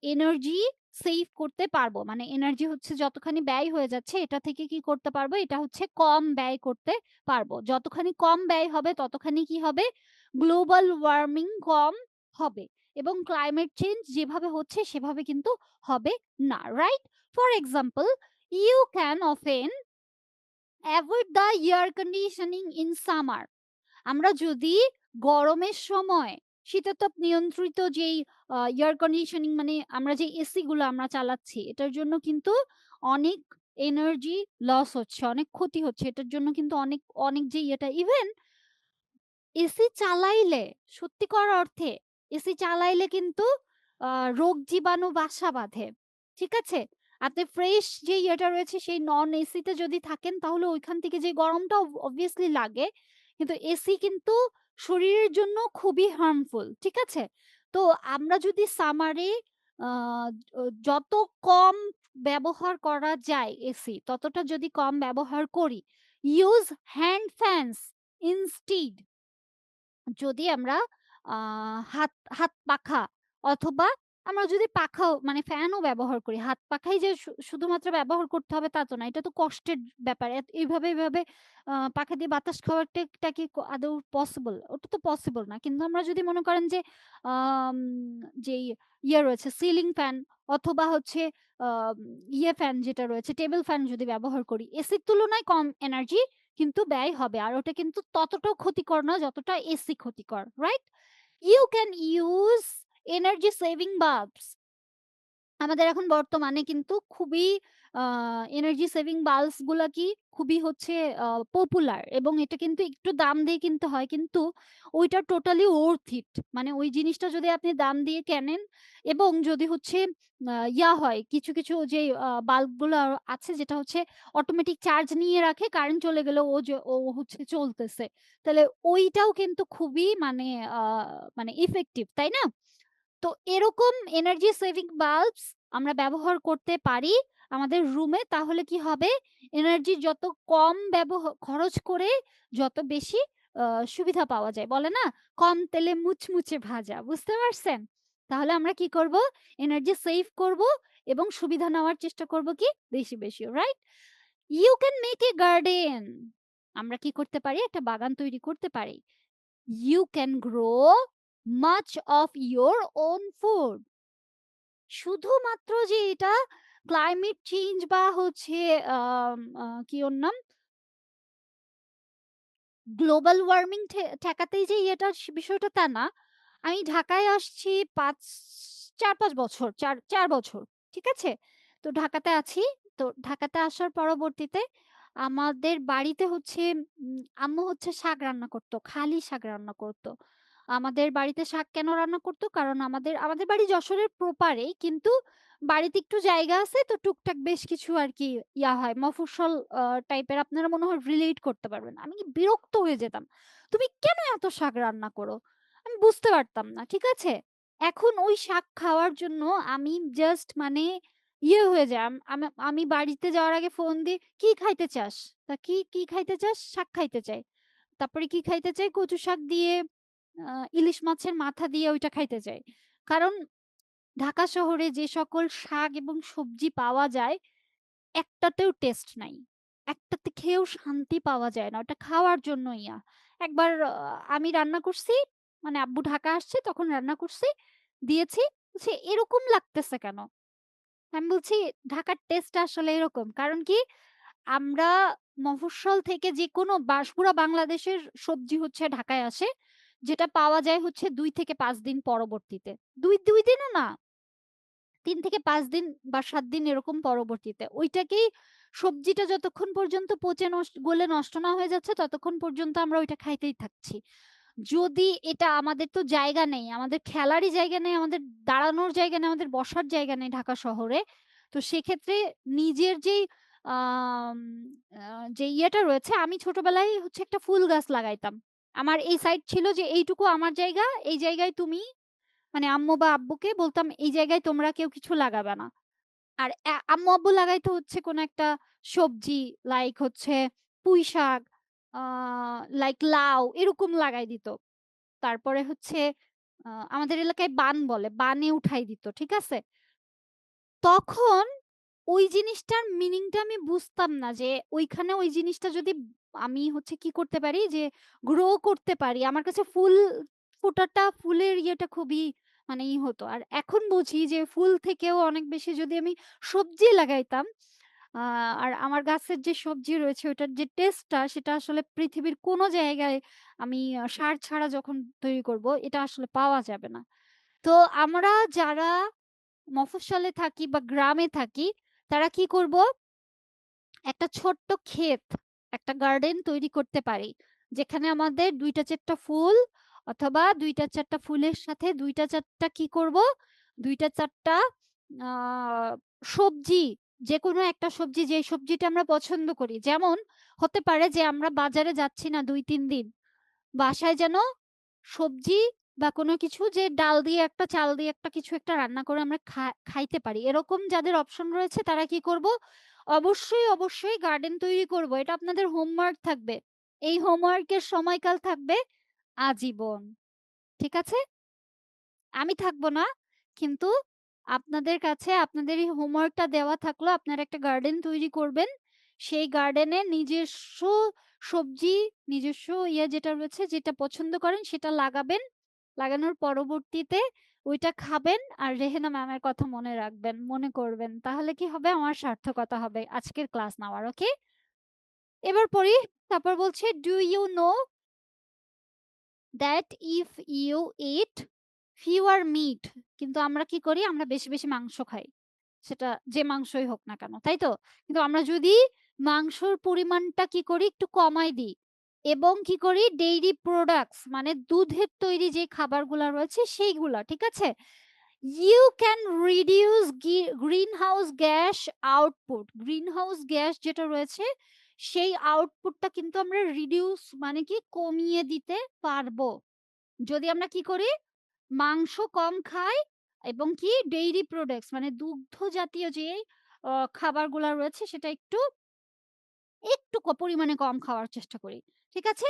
এনার্জি সেভ করতে পারবো। মানে এনার্জি হচ্ছে যতখানি ব্যয় হয়ে যাচ্ছে এটা থেকে কি করতে পারবো? এটা হচ্ছে কম ব্যয় করতে পারবো। যতখানি কম ব্যয় হবে ততখানি কি হবে? গ্লোবাল ওয়ার্মিং কম হবে এবং ক্লাইমেট চেঞ্জ যেভাবে হচ্ছে সেভাবে কিন্তু হবে না। Right? For example, you can often avoid the air conditioning in summer. আমরা যদি গরমের সময় শীতাতপ নিয়ন্ত্রিত যেই এয়ার কন্ডিশনিং মানে আমরা যে এসি গুলো আমরা চালাচ্ছি এটার জন্য কিন্তু অনেক এনার্জি লস হচ্ছে, অনেক ক্ষতি হচ্ছে। এটার জন্য কিন্তু অনেক, অনেক যে ইয়েটা ইভেন এসি চালাইলে সত্যিকার অর্থে এসি চালাইলে কিন্তু আ রোগ জীবাণু বাসা বাঁধে। ঠিক আছে? আপনি ফ্রেশ যে ইয়েটা রয়েছে সেই নন এসিতে যদি থাকেন তাহলে ওইখান থেকে যে গরমটা obviously লাগে। কিন্তু এসি কিন্তু শরীরের জন্য খুবই হার্মফুল। ঠিক আছে? তো আমরা যদি সামারে আ যত কম ব্যবহার করা যায় এসি ততটা যদি কম ব্যবহার করি, ইউজ হ্যান্ড ফ্যানস ইনস্টিড। যদি আমরা আ হাত হাত পাখা অথবা আমরা যদি পাখাও মানে ফ্যানও ব্যবহার করি, হাত পাখাই যে শুধুমাত্র ব্যবহার করতে হবে তা তো না। এটা তো কষ্টের ব্যাপার। এইভাবে পাখা দিয়ে বাতাস খাওয়াটা কি আদৌ পসিবল? ওটা তো পসিবল না। কিন্তু আমরা যদি মনে করেন যে আম যেই ইয়ে রয়েছে সিলিং ফ্যান অথবা হচ্ছে আম ফ্যান যেটা রয়েছে টেবল ফ্যান যদি ব্যবহার করি, এসির তুলনায় কম এনার্জি কিন্তু ব্যয় হবে। আর ওটা কিন্তু ততটাও ক্ষতিকর না যতটা এসি ক্ষতিকর। Right? You can use energy saving bulbs. আমাদের এখন বর্তমানে কিন্তু খুবই আ এনার্জি সেভিং বাল্বস গুলা কি খুবই হচ্ছে পপুলার এবং এটা কিন্তু একটু দাম দিয়ে কিনতে হয়। কিন্তু ওইটা টোটালি worth it. মানে ওই জিনিসটা যদি আপনি দাম দিয়ে কেনেন এবং যদি হচ্ছে হয় কিছু যে বাল্ব গুলা আছে যেটা হচ্ছে অটোমেটিক চার্জ নিয়ে রাখে, কারেন্ট চলে গেলেও ও হচ্ছে চলতেছে। তাহলে ওইটাও কিন্তু খুবই আ মানে ইফেক্টিভ, তাই না? তো এরকম এনার্জি সেভিং বাল্বস আমরা ব্যবহার করতে পারি আমাদের রুমে। তাহলে কি হবে? এনার্জি যত কম খরচ করে যত বেশি আ সুবিধা পাওয়া যায়। বলে না? কম তেলে মুচমুচে ভাজা। বুঝতে পারছেন? তাহলে আমরা কি করব? এনার্জি সেভ করব এবং সুবিধা নেওয়ার চেষ্টা করব কি? বেশি, right? You can make a garden. আমরা কি করতে পারি? একটা বাগান তৈরি করতে পারি। You can grow much of your own food. শুধুমাত্র যে এটা ক্লাইমেট চেঞ্জ বা হচ্ছে আম আ কি ওর নাম? গ্লোবাল ওয়ার্মিং ঠেকাতেই যে বিষয়টা তা না। আমি ঢাকায় আসছি ৪-৫ বছর, ৪ বছর। ঠিক আছে? তো ঢাকাতে আছি। তো ঢাকাতে আসার পরবর্তীতে আমাদের বাড়িতে হচ্ছে আম্মু হচ্ছে শাক রান্না করত। খালি শাক রান্না করত। আমাদের বাড়িতে শাক কেন রান্না করত? কারণ আমাদের বাড়ি যশোরের প্রপারেই কিন্তু বাড়িতে একটু জায়গা আছে তো টুকটাক বেশ কিছু আরকি হয় মফস্বল টাইপের আপনারা মনে হয় রিলেট করতে পারবেন। আমি বিরক্ত হয়ে যেতাম। "তুমি কেন এত শাক রান্না করো?" আমি বুঝতে পারতাম না। ঠিক আছে? এখন ওই শাক খাওয়ার জন্য আমি জাস্ট মানে হয়ে যাই। আমি বাড়িতে যাওয়ার আগে ফোন দিই, "কি খাইতে চাস?" তা কি খাইতে চাস?" "শাক খাইতে চাই।" তারপরে কি খাইতে চাই? কচু শাক দিয়ে ইলিশ মাছের মাথা দিয়ে ওইটা খাইতে চাই। কারণ ঢাকা শহরে যে সকল শাক এবং সবজি পাওয়া যায়, একটাতেও টেস্ট নাই। একটাতে খেয়েও শান্তি পাওয়া যায় না। ওটা খাওয়ার জন্য ইয়া। একবার আমি রান্না করছি, মানে আব্বু ঢাকা আসছে তখন রান্না করছি, দিয়েছি। বলছে, "এরকম লাগতেছে কেন?" আমি বলছি ঢাকার টেস্টটা আসলে এরকম। কারণ কি? আমরা মফস্বল থেকে যেকোনো পুরা বাংলাদেশের সবজি হচ্ছে ঢাকায় আসে। যেটা পাওয়া যায় হচ্ছে ২ থেকে ৫ দিন পরবর্তীতে। ২ দিনও না, ৩ থেকে ৫ দিন বা ৭ দিন এরকম পরবর্তীতে। ওইটাকেই সবজিটা যতক্ষণ পর্যন্ত পচে গলে নষ্ট না হয়ে যাচ্ছে ততক্ষণ পর্যন্ত আমরা ওইটা খাইতেই থাকছি। যদি এটা আমাদের তো জায়গা নেই। আমাদের খেলারই জায়গা নেই, আমাদের দাঁড়ানোর জায়গা নেই, আমাদের বসার জায়গা নেই ঢাকা শহরে। তো সেক্ষেত্রে নিজের যেই আম আ যে ইয়েটা রয়েছে আমি ছোটবেলায় হচ্ছে একটা ফুল গাছ লাগাইতাম। আমার এই সাইড ছিল যে এইটুকু আমার জায়গা, এই জায়গায় তুমি মানে আম্মু বা আব্বুকে বলতাম, "এই জায়গায় তোমরা কেউ কিছু লাগাবা না।" আর আম্মু আব্বু লাগাইতো হচ্ছে কোনো একটা সবজি লাইক হচ্ছে পুঁইশাক, আ লাইক লাউ এরকম লাগাই দিত। তারপরে হচ্ছে আমাদের এলাকায় বান বলে। বানে উঠাই দিত। ঠিক আছে? তখন ওই জিনিসটার মিনিংটা আমি বুঝতাম না যে ওইখানে ওই জিনিসটা যদি আমি হচ্ছে কি করতে পারি যে গ্রো করতে পারি। আমার কাছে ফুল ফোটাটা ফুলের ইয়েটা খুবই মানে হতো। আর এখন বুঝি যে ফুল থেকেও অনেক বেশি যদি আমি সবজি লাগাইতাম আ আর আমার গাছের যে সবজি রয়েছে ওটার যে টেস্টটা সেটা আসলে পৃথিবীর কোনো জায়গায় আমি সার ছাড়া যখন তৈরি করব এটা আসলে পাওয়া যাবে না। তো আমরা যারা মফস্বলে থাকি বা গ্রামে থাকি, তারা কি করব? একটা ছোট্ট ক্ষেত, একটা গার্ডেন তৈরি করতে পারি। যেখানে আমাদের ২ টা ৪ টা ফুল অথবা ২ টা ৪ টা ফুলের সাথে ২ টা ৪ টা কি করব? ২ টা ৪ টা আ সবজি, যেকোনো একটা সবজি যেই সবজিটা আমরা পছন্দ করি। যেমন হতে পারে যে আমরা বাজারে যাচ্ছি না ২-৩ দিন। বাসায় যেন সবজি বা কোনো কিছু যে ডাল দিয়ে একটা, চাল দিয়ে একটা কিছু একটা রান্না করে আমরা খাইতে পারি। এরকম যাদের অপশন রয়েছে তারা কি করব? অবশ্যই গার্ডেন তৈরি করব। এটা আপনাদের হোমওয়ার্ক থাকবে। এই হোমওয়ার্কের সময়কাল থাকবে আজীবন। ঠিক আছে? আমি থাকব না। কিন্তু আপনাদের কাছে আপনাদের এই হোমওয়ার্কটা দেওয়া থাকলো। আপনারা একটা গার্ডেন তৈরি করবেন। সেই গার্ডেনে নিজস্ব সবজি, নিজস্ব যেটা রয়েছে যেটা পছন্দ করেন সেটা লাগাবেন। লাগানোর পরবর্তীতে ওইটা খাবেন আর রেহেনা ম্যামের কথা মনে রাখবেন, মনে করবেন। তাহলে কি হবে? আমার সার্থকতা হবে আজকের ক্লাস নেওয়ার। ওকে? এবার পড়ি। তারপর বলছে, "do you know that if you eat fewer meat" কিন্তু আমরা কি করি? আমরা বেশি মাংস খাই। সেটা যে মাংসই হোক না কেন, তাই তো? কিন্তু আমরা যদি মাংসর পরিমাণটা কি করি? একটু কমাই দিই এবং কি করি? ডেইরি প্রোডাক্টস মানে দুধের তৈরি যে খাবারগুলা রয়েছে সেইগুলা, ঠিক আছে? You can reduce greenhouse gas output. Greenhouse gas যেটা রয়েছে সেই আউটপুটটা কিন্তু আমরা রিডিউস মানে কি কমিয়ে দিতে পারবো। যদি আমরা কি করি? মাংস কম খাই এবং কি ডেইরি প্রোডাক্টস মানে দুগ্ধ জাতীয় যে খাবারগুলা রয়েছে সেটা একটু পরিমাণে কম খাওয়ার চেষ্টা করি। ঠিক আছে?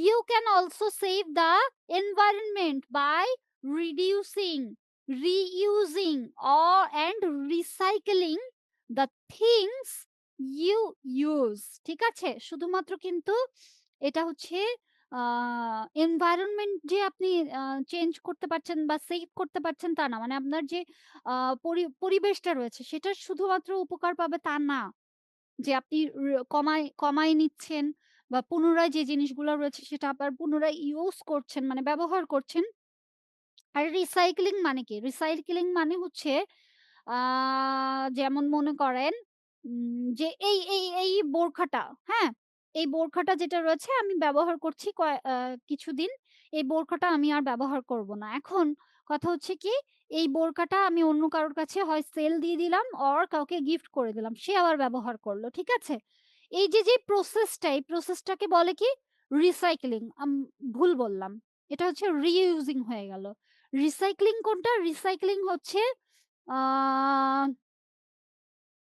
You can also save the environment by reducing, reusing or and recycling the things you use. ঠিক আছে? শুধুমাত্র কিন্তু এটা হচ্ছে আ এনভায়রনমেন্ট যে আপনি আ চেঞ্জ করতে পারছেন বা সেভ করতে পারছেন তা না। মানে আপনার যে আ পরিবেশটা রয়েছে সেটা শুধুমাত্র উপকার পাবে তা না। যে আপনি কমায় নিচ্ছেন বা পুনরায় যে জিনিসগুলো রয়েছে সেটা আবার পুনরায় ইউজ করছেন মানে ব্যবহার করছেন। আর রিসাইক্লিং মানে কি? রিসাইক্লিং মানে হচ্ছে আ যেমন মনে করেন যে এই বোরখাটা, হ্যাঁ? এই বোরখাটা যেটা রয়েছে আমি ব্যবহার করছি কিছুদিন। এই বোরখাটা আমি আর ব্যবহার করব না। এখন কথা হচ্ছে কি এই বোরখাটা আমি অন্য কারোর কাছে হয় সেল দিয়ে দিলাম কাউকে গিফট করে দিলাম। সে আবার ব্যবহার করল। ঠিক আছে? এই যে প্রসেসটা এই প্রসেসটাকে বলে কি? রিসাইক্লিং। ভুল বললাম। এটা হচ্ছে রিইউজিং হয়ে গেল। রিসাইক্লিং কোনটা? রিসাইক্লিং হচ্ছে আ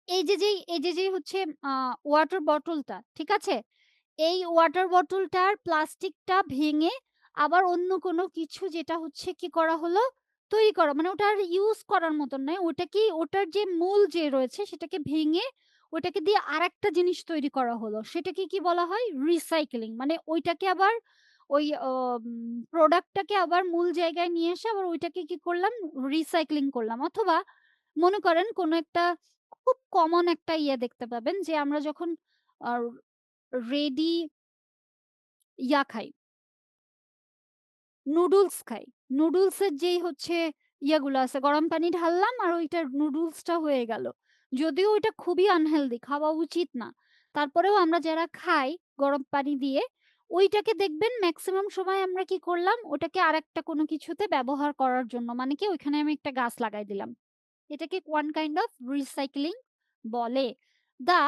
এই যে যেই হচ্ছে আ ওয়াটার বটলটা, ঠিক আছে? এই ওয়াটার বটলটার প্লাস্টিকটা ভেঙে আবার অন্য কোনো কিছু যেটা হচ্ছে কি করা হলো? তৈরি করা। মানে ওটা আর ইউজ করার মতন নয়। ওটা কি ওটার যে মূল যে রয়েছে সেটাকে ভেঙে ওটাকে দিয়ে আরেকটা জিনিস তৈরি করা হলো। সেটাকে কি বলা হয়? রিসাইক্লিং। মানে ওইটাকে আবার ওই প্রোডাক্টটাকে আবার মূল জায়গায় নিয়ে এসে আবার ওইটাকে কি করলাম? রিসাইক্লিং করলাম। অথবা মনে করেন কোনো একটা খুব কমন একটা দেখতে পাবেন যে আমরা যখন আ রেডি খাই, নুডলস খাই। নুডলসের যেই হচ্ছে ইয়াগুলো আছে, গরম পানি ঢাললাম আর ওইটার নুডলসটা হয়ে গেল। যদিও ওইটা খুবই আনহেলথি, খাওয়া উচিত না। তারপরেও আমরা যারা খাই গরম পানি দিয়ে, ওইটাকে দেখবেন মেক্সিমাম সময় আমরা কি করলাম, ওটাকে আরেকটা কোনো কিছুতে ব্যবহার করার জন্য। মানে কি ওইখানে আমি একটা গাছ লাগাই দিলাম। এটাকে one kind of recycling বলে। The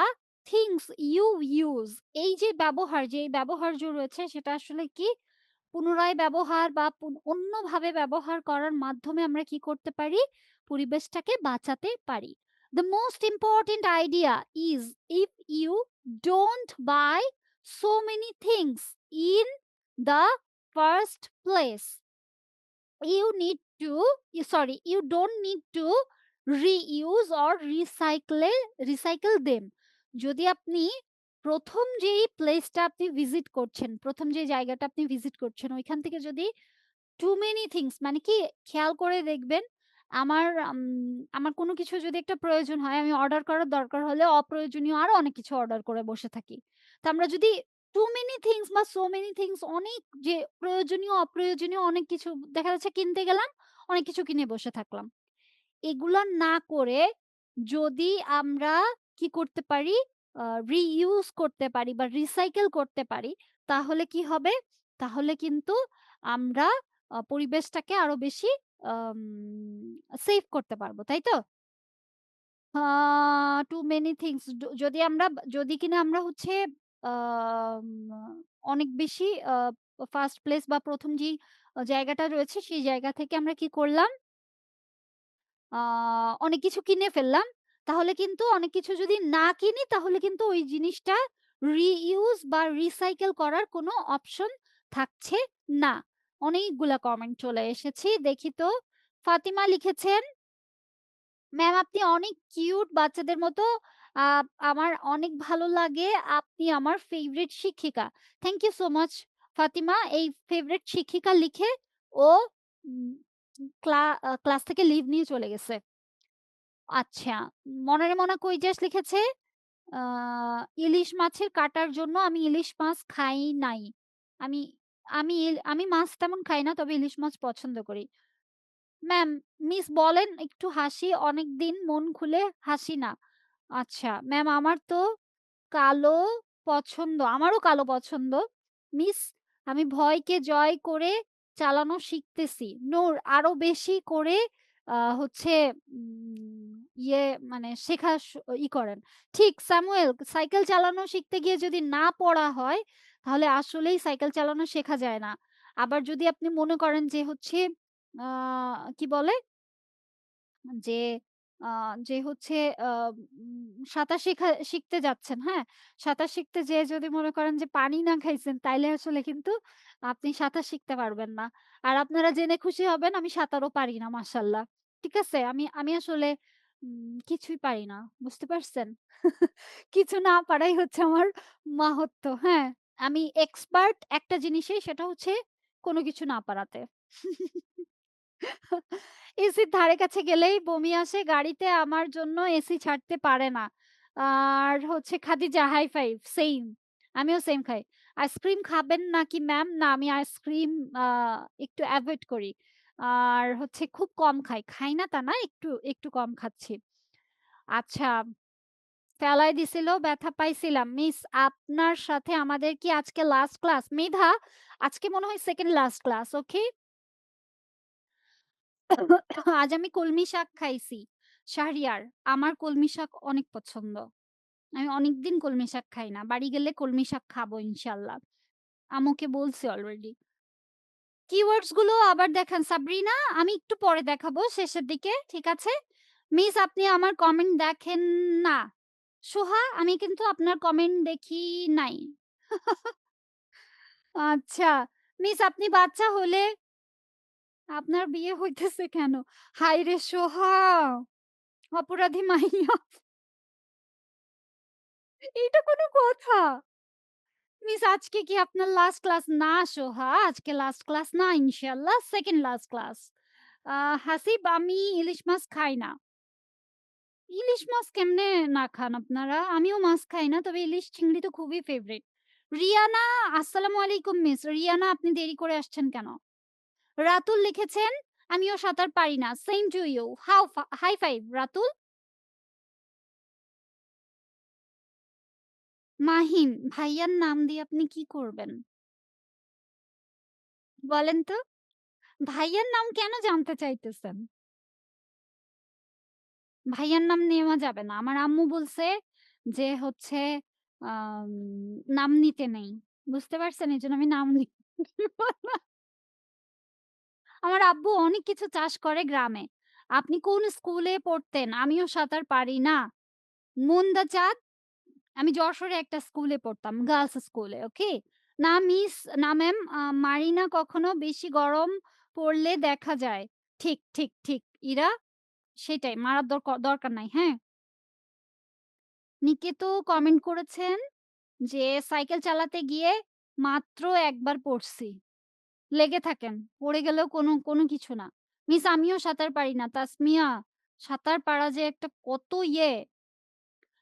things you use, এই যে ব্যবহার, যে ব্যবহার্য রয়েছে সেটা আসলে কি পুনরায় ব্যবহার বা অন্যভাবে ব্যবহার করার মাধ্যমে আমরা কি করতে পারি? পরিবেশটাকে বাঁচাতে পারি। The most important idea is if you don't buy so many things in the first place, you don't need to reuse or recycle them. যদি আপনি ১ম যেই প্লেসটা আপনি ভিজিট করছেন, ১ম যে জায়গাটা আপনি ভিজিট করছেন ওইখান থেকে যদি too many things মানে কি খেয়াল করে দেখবেন আমার কোনো কিছু যদি একটা প্রয়োজন হয় আমি অর্ডার করার দরকার হলে অপ্রয়োজনীয় আরো অনেক কিছু অর্ডার করে বসে থাকি। তো আমরা যদি too many things বা so many things অনেক যে প্রয়োজনীয় অপ্রয়োজনীয় অনেক কিছু দেখা যাচ্ছে কিনতে গেলাম, অনেক কিছু কিনে বসে থাকলাম। এগুলা না করে যদি আমরা কি করতে পারি রিইউজ করতে পারি বা রিসাইকেল করতে পারি তাহলে কি হবে? তাহলে কিন্তু আমরা পরিবেশটাকে আরো বেশি আম সেভ করতে পারবো। তাই তো? আ টু মেনি থিংস যদি আমরা যদি কিনা আমরা হচ্ছে আম অনেক বেশি ফার্স্ট প্লেস বা ১ম যেই জায়গাটা রয়েছে সেই জায়গা থেকে আমরা কি করলাম আ অনেক কিছু কিনে ফেললাম। তাহলে কিন্তু অনেক কিছু যদি না কিনি তাহলে কিন্তু ওই জিনিসটা রিইউজ বা রিসাইকেল করার কোনো অপশন থাকছে না। অনেকগুলা কমেন্ট চলে এসেছে। দেখি তো। ফাতিমা লিখেছেন, "ম্যাম আপনি অনেক কিউট বাচ্চাদের মতো। আ আমার অনেক ভালো লাগে। আপনি আমার ফেভারিট শিক্ষিকা।" Thank you so much Fatima. এই ফেভারিট শিক্ষিকা লিখে ও উম ক্লাস থেকে লিভ নিয়ে চলে গেছে। আচ্ছা। মনারে মনা কইজাস লিখেছে, আ ইলিশ মাছের কাটার জন্য আমি ইলিশ মাছ খাই নাই। আমি আমি মাছ তেমন খাই না, তবে ইলিশ মাছ পছন্দ করি। ম্যাম, মিস বলেন একটু হাসি, অনেকদিন মন খুলে হাসি না। আচ্ছা, ম্যাম আমার তো কালো পছন্দ। আমারও কালো পছন্দ। মিস আমি ভয়কে জয় করে চালানো শিখতেছি। নূর আরো বেশি করে হচ্ছে ইয়ে মানে শেখা করেন। ঠিক স্যামুয়েল সাইকেল চালানো শিখতে গিয়ে যদি না পড়া হয়, তাহলে আসলেই সাইকেল চালানো শেখা যায় না। আবার যদি আপনি মনে করেন যে হচ্ছে আ কি বলে? যে আ যে হচ্ছে আ সাঁতার শিখতে যাচ্ছেন, হ্যাঁ? সাঁতার শিখতে যেয়ে যদি মনে করেন যে পানি না খাইছেন, তাইলে আসলে কিন্তু আপনি সাঁতার শিখতে পারবেন না। আর আপনারা জেনে খুশি হবেন আমি সাঁতারও পারি না মাশাআল্লাহ। ঠিক আছে? আমি আমি আসলে কিছুই পারি না। বুঝতে পারছেন? কিছু না পারাই হচ্ছে আমার মাহাত্ম্য, হ্যাঁ? আমি এক্সপার্ট একটা জিনিসেই, সেটা হচ্ছে কোন কিছু না পারাতে। এসির ধারে কাছে গেলেই বমি আসে। গাড়িতে আমার জন্য এসি ছাড়তে পারে না। আর হচ্ছে খাদিজা হাই ফাইভ সেইম। আমিও সেইম খাই। আইসক্রিম খাবেন নাকি ম্যাম? না আমি আইসক্রিম আ একটু এভয়েড করি। আর হচ্ছে খুব কম খাই। খাই না তা না, একটু কম খাচ্ছি। আচ্ছা, ফেলায় দিছিল, ব্যথা পাইছিলাম। মিস আপনার সাথে আমাদের কি আজকে লাস্ট ক্লাস? মেধা, আজকে মনে হয় 2nd লাস্ট ক্লাস, ওকে? আজ আমি কলমি শাক খাইছি। শাহরিয়ার, আমার কলমি শাক অনেক পছন্দ। আমি অনেকদিন কলমি শাক খাই না। বাড়ি গেলে কলমি শাক খাবো ইনশাআল্লাহ। আম্মুকে বলছি অলরেডি। কিওয়ার্ডস গুলো আবার দেখান সাবরিনা। আমি একটু পরে দেখাবো শেষের দিকে। ঠিক আছে? মিস আপনি আমার কমেন্ট দেখেন না। সোহা, আমি কিন্তু আপনার কমেন্ট দেখি নাই। আচ্ছা। মিস আপনি বাচ্চা হলে আপনার বিয়ে হইতেছে কেন? হায়রে সোহা! অপরাধী মাইয়া। এইটা কোনো কথা? মিস আজকে কি আপনার লাস্ট ক্লাস? না সোহা, আজকে লাস্ট ক্লাস না ইনশাআল্লাহ 2nd লাস্ট ক্লাস। আ হাসিব আমি ইলিশ মাছ খাই না। ইলিশ মাছ কেমনে না খান আপনারা? আমিও মাছ খাই না। তবে ইলিশ চিংড়ি তো খুবই ফেভারিট। রিয়ানা, আসসালামু আলাইকুম মিস। রিয়ানা আপনি দেরি করে আসছেন কেন? রাতুল লিখেছেন, "আমিও সাঁতার পারি না। Same to you. High five Ratul." Mahin, ভাইয়ার নাম দিয়ে আপনি কি করবেন? বলেন তো? ভাইয়ার নাম কেন জানতে চাইতেছেন? ভাইয়ার নাম নেওয়া যাবে না। আমার আম্মু বলছে যে হচ্ছে আম নাম নিতে নেই। বুঝতে পারছেন? এজন্য আমি নাম নি আমার আব্বু অনেক কিছু চাষ করে গ্রামে। আপনি কোন স্কুলে পড়তেন? আমিও সাঁতার পারি না। মুন্দা চাঁদ, আমি যশোরে একটা স্কুলে পড়তাম। গার্লস স্কুলে, ওকে? না মিস, না ম্যাম, মারি না কখনো। বেশি গরম পড়লে দেখা যায়। ঠিক, ঠিক, ঠিক। ইরা, সেটাই মারার দরকার নাই, হ্যাঁ? নিকেতও কমেন্ট করেছেন যে, "সাইকেল চালাতে গিয়ে মাত্র একবার পড়ছি।" লেগে থাকেন। পড়ে গেলেও কোনো কিছু না। মিস আমিও সাঁতার পারি না। তাসমিয়া, সাঁতার পারা যে একটা কত ইয়ে।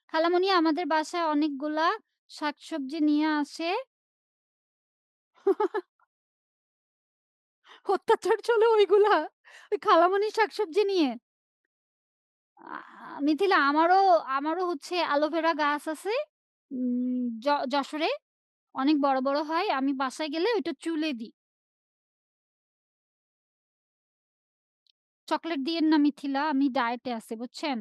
খালামণি আমাদের বাসায় অনেকগুলা শাকসবজি নিয়ে আসে। অত্যাচার চলে ওইগুলা। ওই খালামণির শাকসবজি নিয়ে। আ মিথিলা, আমারও হচ্ছে অ্যালোভেরা গাছ আছে। যশোরে অনেক বড়, বড় হয়। আমি বাসায় গেলে ওইটা চুলে দিই। চকোলেট দিয়েন না মিথিলা, আমি ডায়েটে আছি বুঝছেন?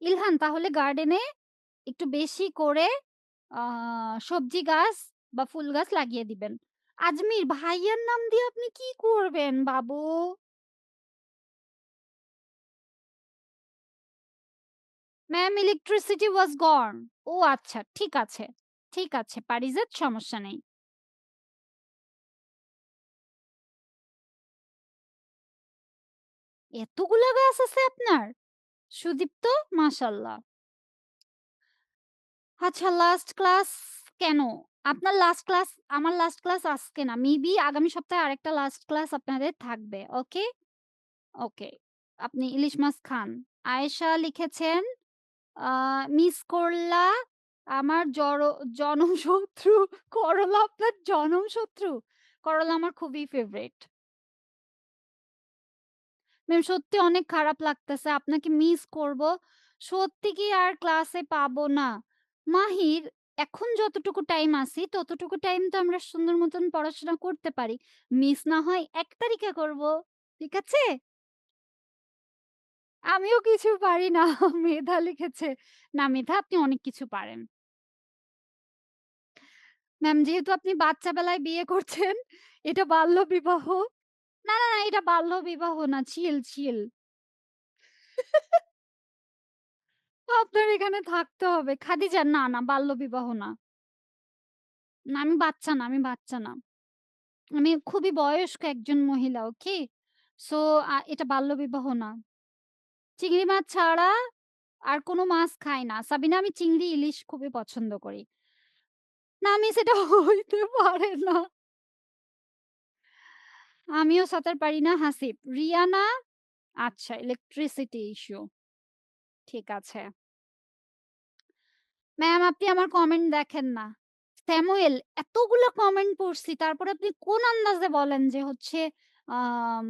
ইলহান, তাহলে গার্ডেনে একটু বেশি করে আ সবজি গাছ বা ফুল গাছ লাগিয়ে দিবেন। আজমির, ভাইয়ার নাম দিয়ে আপনি কি করবেন বাবু? ম্যাম ইলেকট্রিসিটি ওয়াজ গন। ও আচ্ছা, ঠিক আছে। ঠিক আছে, পারিজাত, সমস্যা নেই। এতগুলা গাছ আছে আপনার? সুদীপ্ত, মাশাআল্লাহ। আচ্ছা, লাস্ট ক্লাস কেন? আপনার লাস্ট ক্লাস, আমার লাস্ট ক্লাস আজকে না। মেবি আগামী সপ্তাহে আরেকটা লাস্ট ক্লাস আপনাদের থাকবে। ওকে? ওকে। আপনি ইলিশ মাছ খান। আয়েশা লিখেছেন, আ মিস করলা আমার জনমশত্রু। করলা আপনার জনমশত্রু? করলা আমার খুবই ফেভারাইট। ম্যাম সত্যি অনেক খারাপ লাগতেছে। আপনাকে মিস করব। সত্যি কি আর ক্লাসে পাবো না। মাহির, এখন যতটুকু টাইম আছি, ততটুকু টাইম তো আমরা সুন্দর মতন পড়াশোনা করতে পারি। মিস না হয় ১ তারিখে করব। ঠিক আছে? আমিও কিছু পারি না। মেধা লিখেছে। না মেধা, আপনি অনেক কিছু পারেন। ম্যাম যেহেতু আপনি বাচ্চা বেলায় বিয়ে করছেন, এটা বাল্যবিবাহ। না, না, না, এটা বাল্যবিবাহ না। চিল, চিল। আপনার এখানে থাকতে হবে। খাদিজা, না, না, বাল্যবিবাহ না। না, আমি বাচ্চা না, আমি বাচ্চা না। আমি খুবই বয়স্ক একজন মহিলা, ওকে? সো এটা বাল্যবিবাহ না। চিংড়ি মাছ ছাড়া আর কোন মাছ খাই না। সাবিনা, আমি চিংড়ি, ইলিশ খুবই পছন্দ করি। না মিস, এটা হইতে পারে না। আমিও সাঁতার পারি না, হাসিব। রিয়ানা, আচ্ছা, ইলেকট্রিসিটি ইস্যু। ঠিক আছে। ম্যাম আপনি আমার কমেন্ট দেখেন না। স্যামুয়েল, এতগুলা কমেন্ট পড়ছি। তারপরে আপনি কোন আন্দাজে বলেন যে হচ্ছে আম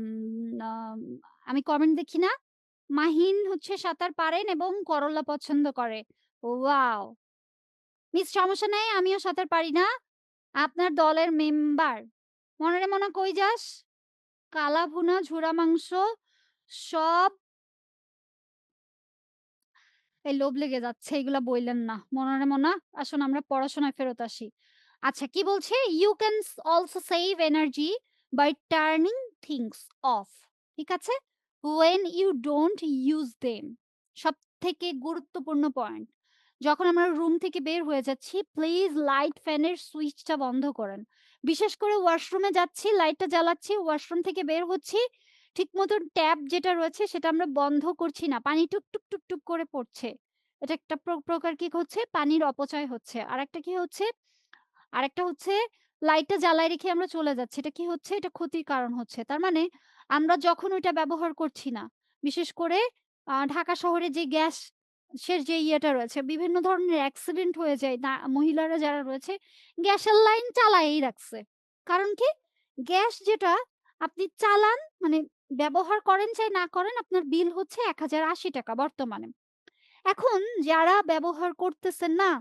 আম আমি কমেন্ট দেখি না? মাহিন হচ্ছে সাঁতার পারেন এবং করলা পছন্দ করে। ওয়াও! মিস সমস্যা নাই, আমিও সাঁতার পারি না। আপনার দলের মেম্বার। মনে মনে কই যাস? কালা ভুনা, ঝুরা মাংস সব। এই লোভ লেগে যাচ্ছে, এগুলা বইলেন না। মনা, আসুন আমরা পড়াশোনায় ফেরত আসি। আচ্ছা, কি বলছে? "You can also save energy by turning things off." ঠিক আছে? When you don't use them. সবথেকে গুরুত্বপূর্ণ পয়েন্ট। যখন আমরা রুম থেকে বের হয়ে যাচ্ছি, প্লিজ লাইট ফ্যানের সুইচটা বন্ধ করেন। বিশেষ করে ওয়াশরুমে যাচ্ছি, লাইটটা জ্বালাচ্ছি, ওয়াশরুম থেকে বের হচ্ছি, ঠিক মতন ট্যাপ যেটা রয়েছে সেটা আমরা বন্ধ করছি না। পানি টুপ, টুপ, টুপ, টুপ করে পড়ছে। এটা একটা প্রকার কি হচ্ছে? পানির অপচয় হচ্ছে। আরেকটা কি হচ্ছে? আরেকটা হচ্ছে লাইটটা জ্বালায় রেখে আমরা চলে যাচ্ছি। এটা কি হচ্ছে? এটা ক্ষতির কারণ হচ্ছে। তার মানে আমরা যখন ওইটা ব্যবহার করছি না, বিশেষ করে ঢাকা শহরে যে গ্যাসের যে ইয়েটা রয়েছে, বিভিন্ন ধরনের অ্যাক্সিডেন্ট হয়ে যায়। মহিলারা যারা রয়েছে গ্যাসের লাইন চালায়েই রাখছে। কারণ কি? গ্যাস যেটা আপনি চালান মানে ব্যবহার করেন চাই না করেন আপনার বিল হচ্ছে ৳১,০৮০ বর্তমানে। এখন যারা ব্যবহার করতেছেন না,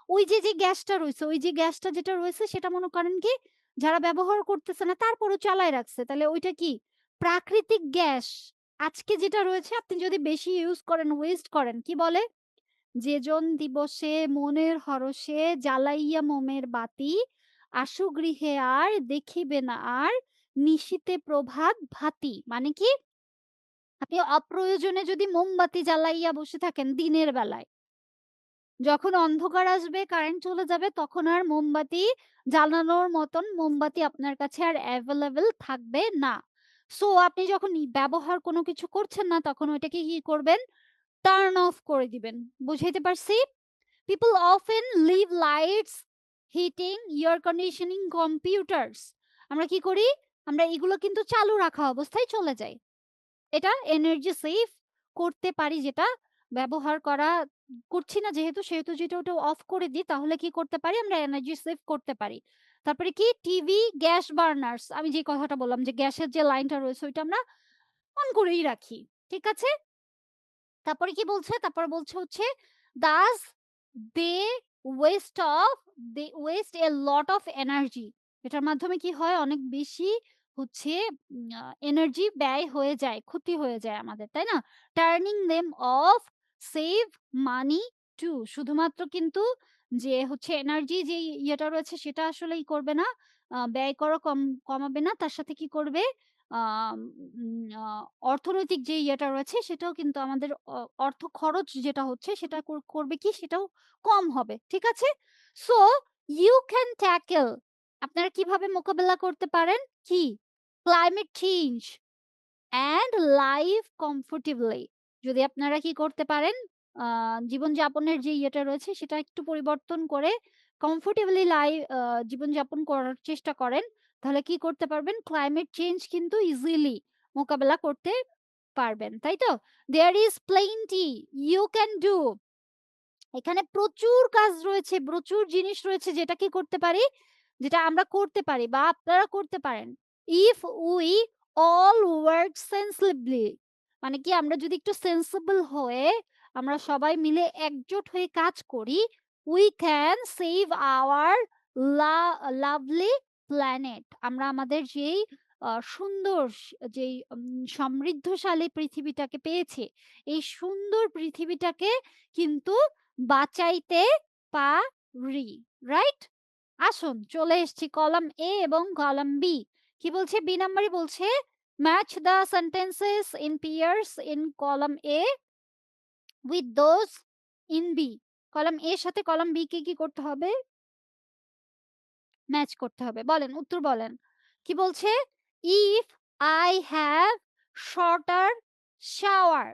ওই যে গ্যাসটা রইছে, ওই যে গ্যাসটা যেটা রয়েছে সেটা মনে করেন কি যারা ব্যবহার করতেছে না তারপরেও চালায় রাখছে। তাহলে ওইটা কি? প্রাকৃতিক গ্যাস। আজকে যেটা রয়েছে আপনি যদি বেশি ইউজ করেন, ওয়েস্ট করেন, কি বলে? "যেজন দিবসে মনের হরষে জ্বালাইয়া মোমের বাতি, আশু গৃহে আর দেখিবে না আর নিশীথে প্রভাত ভাতি।" মানে কি? আপনি অপ্রয়োজনে যদি মোমবাতি জ্বালাইয়া বসে থাকেন দিনের বেলায়, যখন অন্ধকার আসবে, কারেন্ট চলে যাবে তখন আর মোমবাতি জ্বালানোর মতন মোমবাতি আপনার কাছে আর এভেইলেবল থাকবে না। সো আপনি যখন ব্যবহার কোনো কিছু করছেন না তখন ওইটাকে কি করবেন? টার্ন অফ করে দিবেন। বুঝাইতে পারছি? People often leave lights, heating, air conditioning, computers আমরা কি করি? আমরা এগুলো কিন্তু চালু রাখা অবস্থায় চলে যাই। এটা এনার্জি সেভ করতে পারি যেটা ব্যবহার করছি না যেহেতু, সেহেতু যদি ওটা অফ করে দিই তাহলে কি করতে পারি? আমরা এনার্জি সেভ করতে পারি। তারপরে কি টিভি, গ্যাস বার্নার্স আমি যে কথাটা বললাম যে গ্যাসের যে লাইনটা রয়েছে ওইটা আমরা অন করেই রাখি। ঠিক আছে? তারপরে কি বলছে? তারপরে বলছে হচ্ছে thus they waste of they waste a lot of energy এটার মাধ্যমে কি হয়? অনেক বেশি হচ্ছে এনার্জি ব্যয় হয়ে যায়, ক্ষতি হয়ে যায় আমাদের, তাই না? Turning them off save money too শুধুমাত্র কিন্তু যে হচ্ছে এনার্জি যেই ইয়েটা রয়েছে সেটা আসলে করবে না, ব্যয় করা কমাবে না। তার সাথে কি করবে? আম উম আ অর্থনৈতিক যে ইয়েটা রয়েছে সেটাও কিন্তু আমাদের অর্থ খরচ যেটা হচ্ছে সেটা করবে কি সেটাও কম হবে। ঠিক আছে? সো ইউ ক্যান ট্যাকল আপনারা কিভাবে মোকাবেলা করতে পারেন? কি? Climate change and live comfortably যদি আপনারা কি করতে পারেন? আ জীবনযাপনের যে ইয়েটা রয়েছে সেটা একটু পরিবর্তন করে কমফোর্টেবলি জীবনযাপন করার চেষ্টা করেন, তাহলে কি করতে পারবেন? ক্লাইমেট চেঞ্জ কিন্তু ইজিলি মোকাবেলা করতে পারবেন। তাই তো? There is plenty you can do এখানে প্রচুর কাজ রয়েছে, প্রচুর জিনিস রয়েছে যেটা কি করতে পারি? যেটা আমরা করতে পারি বা আপনারা করতে পারেন। If we all work sensibly মানে কি আমরা যদি একটু সেনসিবল হয়ে আমরা সবাই মিলে একজোট হয়ে কাজ করি, we can save our la lovely planet আমরা আমাদের যেই সুন্দর যেই সমৃদ্ধশালী পৃথিবীটাকে পেয়েছি, এই সুন্দর পৃথিবীটাকে কিন্তু বাঁচাইতে পারি। রাইট? আসুন চলে এসছি কলাম A এবং কলাম B। কি বলছে? B নাম্বারে বলছে match the sentences in pairs in column A with those in B। Column A এর সাথে কলাম B কে কি করতে হবে? ম্যাচ করতে হবে। বলেন, উত্তর বলেন। কি বলছে? If I have shorter shower,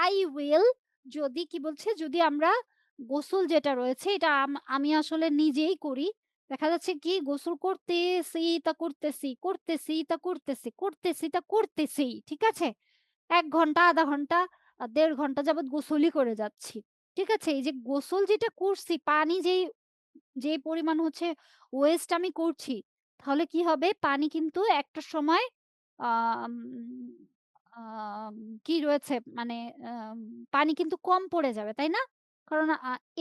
I will যদি কি বলছে? যদি আমরা গোসল যেটা রয়েছে এটা আমি আসলে নিজেই করি। দেখা যাচ্ছে কি গোসল করতেছি তা করতেছি, করতেছি তা করতেছি, করতেছি তা করতেছি। ঠিক আছে? ১ ঘন্টা, ০.৫ ঘন্টা, ১.৫ ঘন্টা যাবৎ গোসলই করে যাচ্ছি। ঠিক আছে? এই যে গোসল যেটা করছি, পানি যে পরিমাণ হচ্ছে ওয়েস্ট আমি করছি, তাহলে কি হবে? পানি কিন্তু একটা সময় আম আম কি রয়েছে মানে আম পানি কিন্তু কম পড়ে যাবে, তাই না? কারণ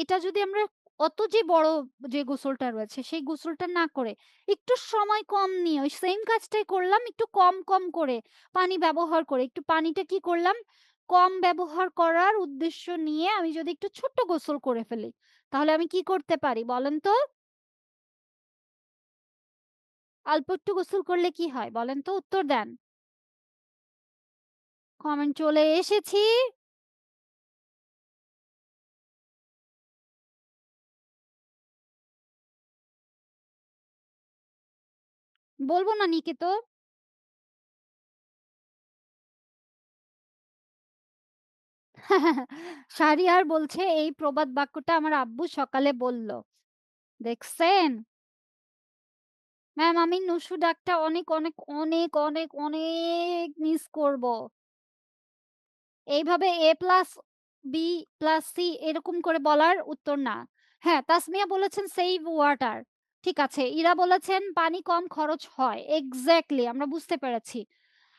এটা যদি আমরা অত যে বড় যে গোসলটা রয়েছে, সেই গোসলটা না করে একটু সময় কম নিয়ে ওই সেইম কাজটাই করলাম একটু কম করে, পানি ব্যবহার করে। একটু পানিটা কি করলাম? কম ব্যবহার করার উদ্দেশ্য নিয়ে আমি যদি একটু ছোট্ট গোসল করে ফেলি, তাহলে আমি কি করতে পারি বলেন তো? অল্প একটু গোসল করলে কি হয় বলেন তো? উত্তর দেন। কমেন্ট চলে এসেছি। বলব না নিকিত? শাহরিয়ার বলছে এই প্রবাদ বাক্যটা আমার আব্বু সকালে বলল। দেখছেন? ম্যাম আমি নুসু ডাকটা অনেক, অনেক, অনেক, অনেক, অনেক মিস করব। এইভাবে A plus B plus C এরকম করে বলার উত্তর না। হ্যাঁ, তাসমিয়া বলেছেন সেভ ওয়াটার। ঠিক আছে। ইরা বলেছেন পানি কম খরচ হয়। এক্সাক্টলি আমরা বুঝতে পেরেছি।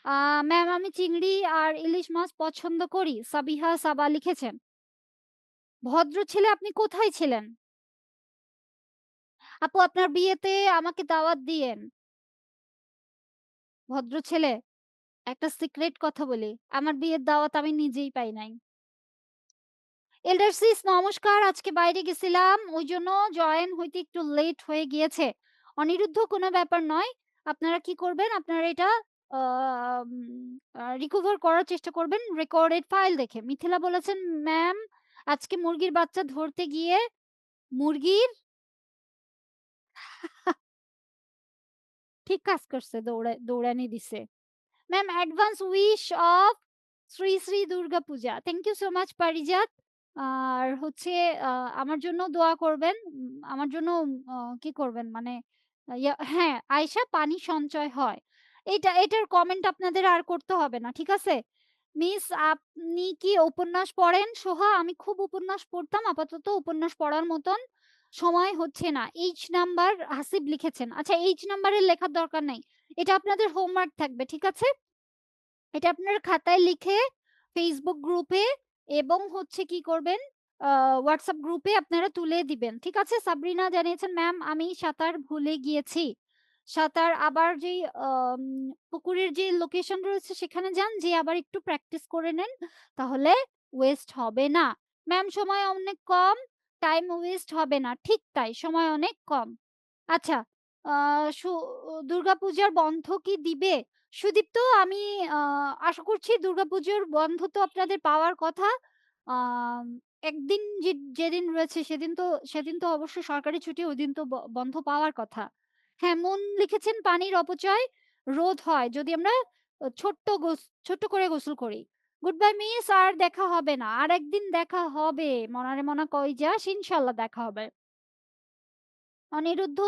আ ম্যাম আমি চিংড়ি আর ইলিশ মাছ পছন্দ করি। সাবিহা সাবা লিখেছেন। ভদ্র ছেলে আপনি কোথায় ছিলেন? আপু আপনার বিয়েতে আমাকে দাওয়াত দিয়েন। ভদ্র ছেলে, একটা সিক্রেট কথা বলি। আমার বিয়ের দাওয়াত আমি নিজেই পাই নাই। এল্ডার সিস নমস্কার। আজকে বাইরে গেছিলাম। ওইজন্য জয়েন হইতে একটু লেট হয়ে গিয়েছে। অনিরুদ্ধ কোনো ব্যাপার নয়। আপনারা কি করবেন? আপনারা এটা আম রিকভার করার চেষ্টা করবেন রেকর্ডেড ফাইল দেখে। মিথিলা বলেছেন, "ম্যাম আজকে মুরগির বাচ্চা ধরতে গিয়ে মুরগির" ঠিক কাজ করছে দৌড়ানি দিছে। Ma'am advance wish of Shri, Shri Durga Puja. Thank you so much Parijat. আর হচ্ছে আ আমার জন্য দোয়া করবেন। আমার জন্য কি করবেন মানে হ্যাঁ, আয়েশা পানি সঞ্চয় হয়। এটার কমেন্ট আপনাদের আর করতে হবে না। ঠিক আছে? মিস আপনি কি উপন্যাস পড়েন? সোহা আমি খুব উপন্যাস পড়তাম। আপাতত উপন্যাস পড়ার মতন সময় হচ্ছে না। এইচ নাম্বার হাসিব লিখেছেন। আচ্ছা এইচ নাম্বারের লেখার দরকার নাই। এটা আপনাদের হোমওয়ার্ক থাকবে। ঠিক আছে? এটা আপনার খাতায় লিখে Facebook গ্রুপে এবং হচ্ছে কি করবেন WhatsApp গ্রুপে আপনারা তুলে দিবেন। ঠিক আছে? সাবরিনা জানিয়েছেন, "ম্যাম আমি সাঁতার ভুলে গিয়েছি। সাঁতার আবার যেই পুকুরের যে লোকেশন রয়েছে সেখানে যান, যেয়ে আবার একটু প্র্যাকটিস করে নেন। তাহলে ওয়েস্ট হবে না।" ম্যাম সময় অনেক কম, টাইম ওয়েস্ট হবে না। ঠিক তাই, সময় অনেক কম। আচ্ছা, আ সু দুর্গাপূজার বন্ধ কি দিবে? সুদীপ্ত আমি আ আশা করছি দুর্গাপুজোর বন্ধ তো আপনাদের পাওয়ার কথা। আম একদিন যেদিন রয়েছে সেদিন তো অবশ্যই সরকারি ছুটি, ওইদিন তো বন্ধ পাওয়ার কথা। হ্যাঁ, মন লিখেছেন পানির অপচয় রোধ হয় যদি আমরা ছোট্ট করে গোসল করি। গুড বাই মিস আর দেখা হবে না। আরেকদিন দেখা হবে। মনারে মনা কই যাস? ইনশাআল্লাহ দেখা হবে। অনিরুদ্ধ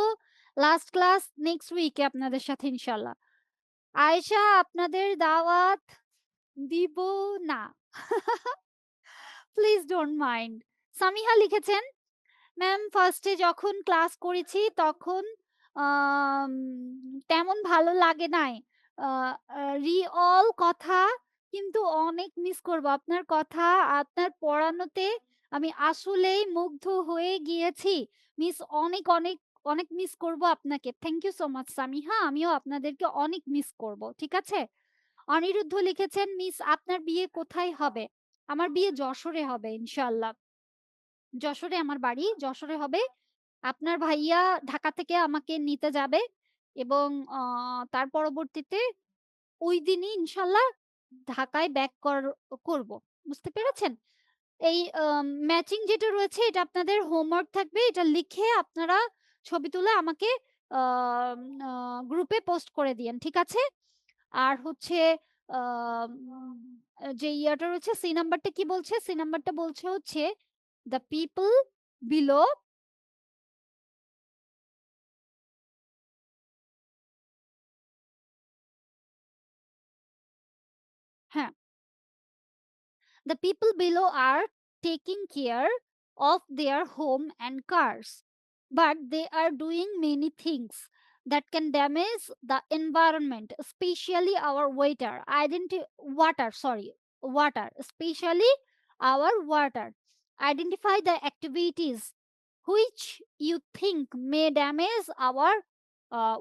লাস্ট ক্লাস নেক্সট উইকে আপনাদের সাথে ইনশাআল্লাহ। আয়েশা আপনাদের দাওয়াত দিব না। Please don't mind. সামিহা লিখেছেন, ম্যাম ফার্স্ট এ যখন ক্লাস করেছি তখন আম তেমন ভালো লাগে নাই। আ আ রি-অল কথা কিন্তু অনেক মিস করব। আপনার কথা, আপনার পড়ানোতে আমি আসলেই মুগ্ধ হয়ে গিয়েছি। মিস অনেক, অনেক, অনেক মিস করব আপনাকে। Thank you so much Samiha. আমিও আপনাদেরকে অনেক মিস করব। ঠিক আছে? অনিরুদ্ধ লিখেছেন, "মিস আপনার বিয়ে কোথায় হবে?" আমার বিয়ে যশোরে হবে ইনশাআল্লাহ। যশোরে আমার বাড়ি। যশোরে হবে। আপনার ভাইয়া ঢাকা থেকে আমাকে নিতে যাবে এবং আ তার পরবর্তীতে ওইদিনই ইনশাআল্লাহ ঢাকায় করব। বুঝতে পেরেছেন? এই ম্যাচিং যেটা রয়েছে এটা আপনাদের হোমওয়ার্ক থাকবে। এটা লিখে আপনারা ছবি তুলে আমাকে আম আ গ্রুপে পোস্ট করে দিয়েন। ঠিক আছে? আর হচ্ছে আম যে ইয়াটা রয়েছে সি নাম্বারটা কি বলছে? সি নাম্বারটা বলছে হচ্ছে "The people below" হ্যাঁ, "The people below are taking care of their home and cars, but they are doing many things that can damage the environment, especially our water, especially our water. Identify the activities which you think may damage our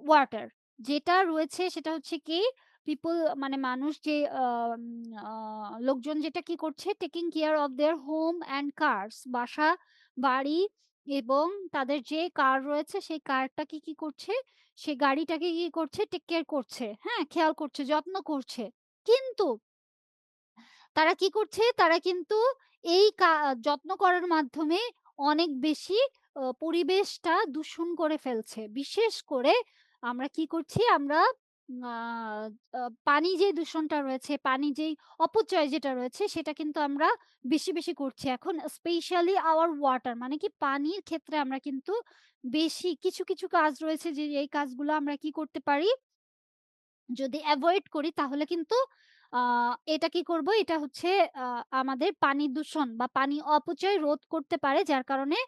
water." যেটা রয়েছে সেটা হচ্ছে কি people মানে মানুষ যে লোকজন যেটা কি করছে taking care of their home and cars বাসা বাড়ি এবং তাদের যে কার রয়েছে সেই কারটাকে কি করছে সে গাড়িটাকে কি করছে টেক কেয়ার করছে, হ্যাঁ খেয়াল করছে, যত্ন করছে, কিন্তু তারা কি করছে? তারা কিন্তু এই যত্ন করার মাধ্যমে অনেক বেশি পরিবেশটা দূষণ করে ফেলছে। বিশেষ করে আমরা কি করছি? আমরা আ আ পানি যে দূষণটা রয়েছে, পানি যেই অপচয় যেটা রয়েছে সেটা কিন্তু আমরা বেশি, বেশি করছি। এখন স্পেশালি আওয়ার ওয়াটার মানে কি পানির ক্ষেত্রে আমরা কিন্তু বেশি কিছু, কিছু কাজ রয়েছে যে এই কাজগুলো আমরা কি করতে পারি যদি এভয়েড করি তাহলে কিন্তু আ এটা কি করব? এটা হচ্ছে আ আমাদের পানি দূষণ বা পানি অপচয় রোধ করতে পারে। যার কারণে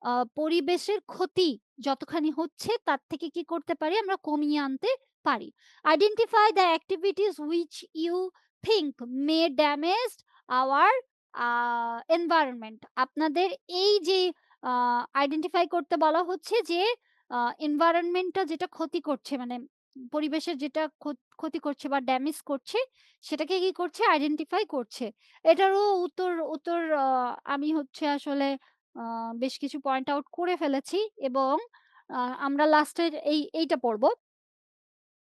আ পরিবেশের ক্ষতি যতখানি হচ্ছে তার থেকে কি করতে পারি? আমরা কমিয়ে আনতে পারি। Identify the activities which you think may damage our a environment আপনাদের এই যে আ আইডেন্টিফাই করতে বলা হচ্ছে যে আ environment টা যেটা ক্ষতি করছে মানে পরিবেশের যেটা ক্ষতি করছে বা ড্যামেজ করছে সেটাকে কি করছে? আইডেন্টিফাই করছে। এটারও উত্তর আমি হচ্ছে আসলে আ বেশ কিছু পয়েন্ট আউট করে ফেলেছি এবং আ আমরা লাস্টের এইটা পড়ব।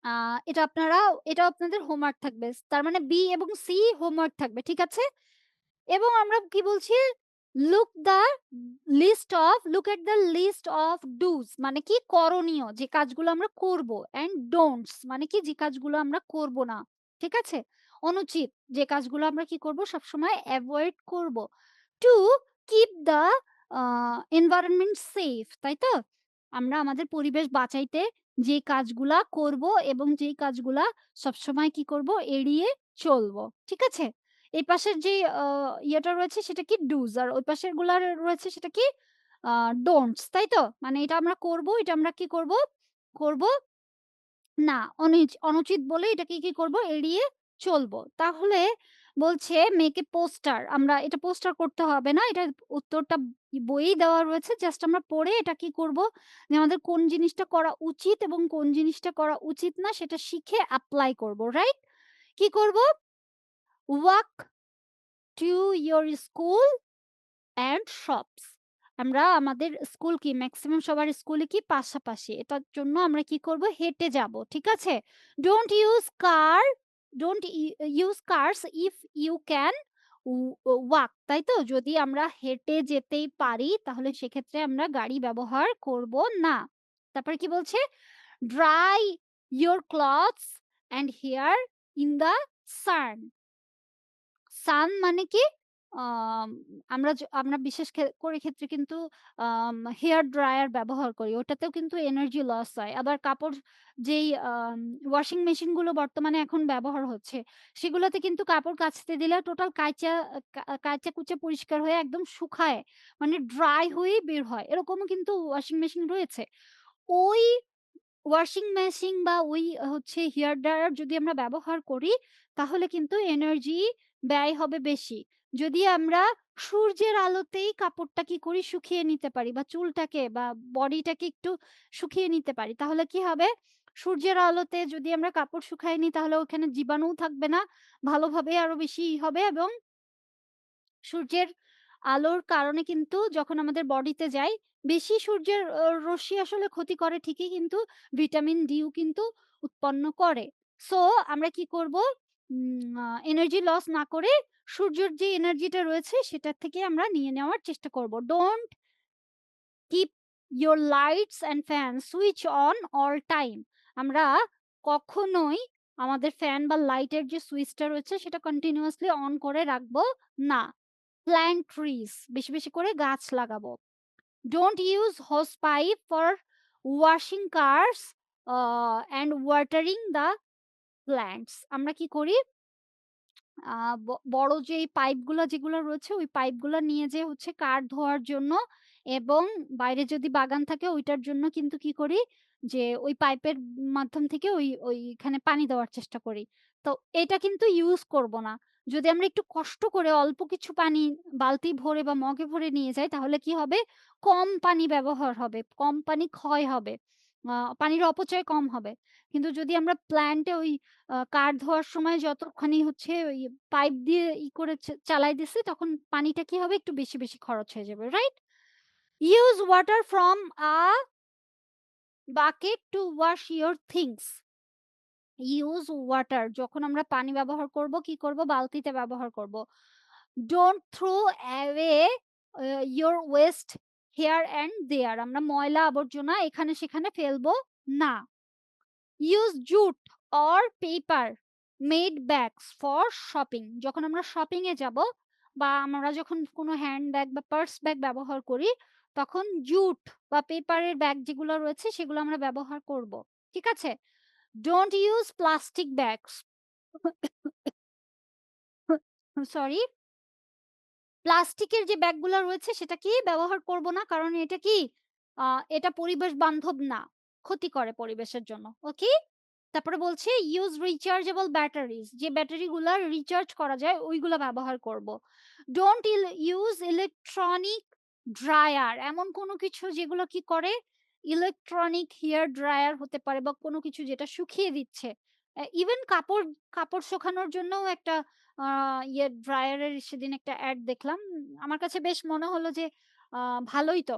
আ এটা আপনারা এটাও আপনাদের হোমওয়ার্ক থাকবে। তার মানে B এবং C হোমওয়ার্ক থাকবে। ঠিক আছে? এবং আমরা কি বলছি? Look at the list of dos মানে কি করণীয় যে কাজগুলো আমরা করব অ্যান্ড ডোন্টস মানে কি যে কাজগুলো আমরা করব না। ঠিক আছে? অনুচিত যে কাজগুলো আমরা কি করব সবসময় এভয়েড করব। To keep the environment safe তাই তো? আমরা আমাদের পরিবেশ বাঁচাইতে যে কাজগুলা করব এবং যেই কাজগুলা সবসময় কি করব এড়িয়ে চলবো। ঠিক আছে? এই পাশের যে ইয়েটা রয়েছে সেটা কি ডুজ আর ওই পাশের গুলার রয়েছে সেটা কি আ ডোন্টস তাই তো? মানে এটা আমরা করব, এটা আমরা কি করব? করব না। অনুচিত বলে এটাকে কি করব? এড়িয়ে চলবো। তাহলে বলছে মেক এ পোস্টার আমরা এটা পোস্টার করতে হবে না। এটার উত্তরটা বইয়েই দেওয়া রয়েছে। জাস্ট আমরা পড়ে এটা কি করব? যে আমাদের কোন জিনিসটা করা উচিত এবং কোন জিনিসটা করা উচিত না সেটা শিখে এপ্লাই করব। রাইট? কি করব? Walk to your school and shops. আমরা আমাদের স্কুল কি মেক্সিমাম সবার স্কুলে কি পাশাপাশি। এটার জন্য আমরা কি করব? হেঁটে যাব। ঠিক আছে? Don't use car don't use cars if you can uh walk. তাই তো? যদি আমরা হেঁটে যেতেই পারি তাহলে সেক্ষেত্রে আমরা গাড়ি ব্যবহার করব না। তারপরে কি বলছে? Dry your clothes and hair in the sun. Sun মানে কি? আম আমরা বিশেষ করে ক্ষেত্রে কিন্তু হেয়ার ড্রায়ার ব্যবহার করি। ওটাতেও কিন্তু এনার্জি লস হয়। আবার কাপড় যেই ওয়াশিং মেশিন গুলো বর্তমানে এখন ব্যবহার হচ্ছে, সেগুলোতে কিন্তু কাপড় কাচতে দিলে টোটাল কাইচা-কুচা পরিষ্কার হয়ে একদম শুকায়। মানে ড্রাই হয়েই বের হয়। এরকমও কিন্তু ওয়াশিং মেশিন রয়েছে। ওই ওয়াশিং মেশিন বা ওই হচ্ছে হেয়ার ড্রায়ার যদি আমরা ব্যবহার করি, তাহলে কিন্তু এনার্জি ব্যয় হবে বেশি। যদি আমরা সূর্যের আলোতেই কাপড়টা কি করি শুকিয়ে নিতে পারি বা চুলটাকে বা বডিটাকে একটু শুকিয়ে নিতে পারি, তাহলে কি হবে? সূর্যের আলোতে যদি আমরা কাপড় শুকায় নিই তাহলে ওখানে জীবাণুও থাকবে না। ভালোভাবে আরো বেশি হবে এবং সূর্যের আলোর কারণে কিন্তু যখন আমাদের বডিতে যায়, বেশি সূর্যের রশ্মি আসলে ক্ষতি করে ঠিকই কিন্তু ভিটামিন ডিও কিন্তু উৎপন্ন করে। সো আমরা কি করব? এনার্জি লস না করে সূর্যের যে এনার্জিটা রয়েছে সেটার থেকে আমরা নিয়ে নেওয়ার চেষ্টা করব। Don't keep your lights and fan switch on all time. আমরা কখনোই আমাদের ফ্যান বা লাইটের যে সুইচটা রয়েছে সেটা কন্টিনিউয়াসলি অন করে রাখবো না। প্ল্যান্ট ট্রিজ বেশি, বেশি করে গাছ লাগাবো। Don't use hose pipe for washing cars and watering the plants. আমরা কি করি? আ বড় যেই পাইপগুলা যেগুলো রয়েছে ওই পাইপগুলা নিয়ে যেয়ে হচ্ছে কার ধোয়ার জন্য এবং বাইরে যদি বাগান থাকে ওইটার জন্য কিন্তু কি করি? যে ওই পাইপের মাধ্যম থেকে ওইখানে পানি দেওয়ার চেষ্টা করি। তো এটা কিন্তু ইউজ করব না। যদি আমরা একটু কষ্ট করে অল্প কিছু পানি বালতি ভরে বা মগে ভরে নিয়ে যাই তাহলে কি হবে? কম পানি ব্যবহার হবে, কম পানি ক্ষয় হবে। পানির অপচয় কম হবে। কিন্তু যদি আমরা প্ল্যান্টে ওই কার ধোয়ার সময় যতখানি হচ্ছে ওই পাইপ দিয়ে করে চালাই দিছি তখন পানিটা কি হবে? একটু বেশি, বেশি খরচ হয়ে যাবে। Right? Use water from a bucket two wash your things. Use water যখন আমরা পানি ব্যবহার করব কি করব? বালতিতে ব্যবহার করব। Don't throw away your waste here and there. আমরা ময়লা আবর্জনা এখানে সেখানে ফেলবো না। Use jute or paper made bags for shopping। যখন আমরা শপিং এ যাব বা আমরা যখন কোনো হ্যান্ড ব্যাগ বা পার্স ব্যাগ ব্যবহার করি, তখন জুট বা পেপারের ব্যাগ যেগুলো রয়েছে সেগুলো আমরা ব্যবহার করব। ঠিক আছে? Don't use plastic bags. Sorry. প্লাস্টিকের যে ব্যাগগুলা রয়েছে সেটা কি ব্যবহার করব না। কারণ এটা কি আ এটা পরিবেশ বান্ধব না। ক্ষতি করে পরিবেশের জন্য। ওকে? তারপরে বলছে ইউজ রিচার্জেবল ব্যাটারিজ। যে ব্যাটারিগুলা রিচার্জ করা যায় ওইগুলা ব্যবহার করব। Don't use electronic dryer. এমন কোনো কিছু যেগুলো কি করে ইলেকট্রনিক হেয়ার ড্রায়ার হতে পারে বা কোনো কিছু যেটা শুকিয়ে দিচ্ছে। ইভেন কাপড় কাপড় শুকানোর জন্যও একটা আ ড্রায়ারের সেদিন একটা এড দেখলাম। আমার কাছে বেশ মনে হলো যে আ ভালোই তো।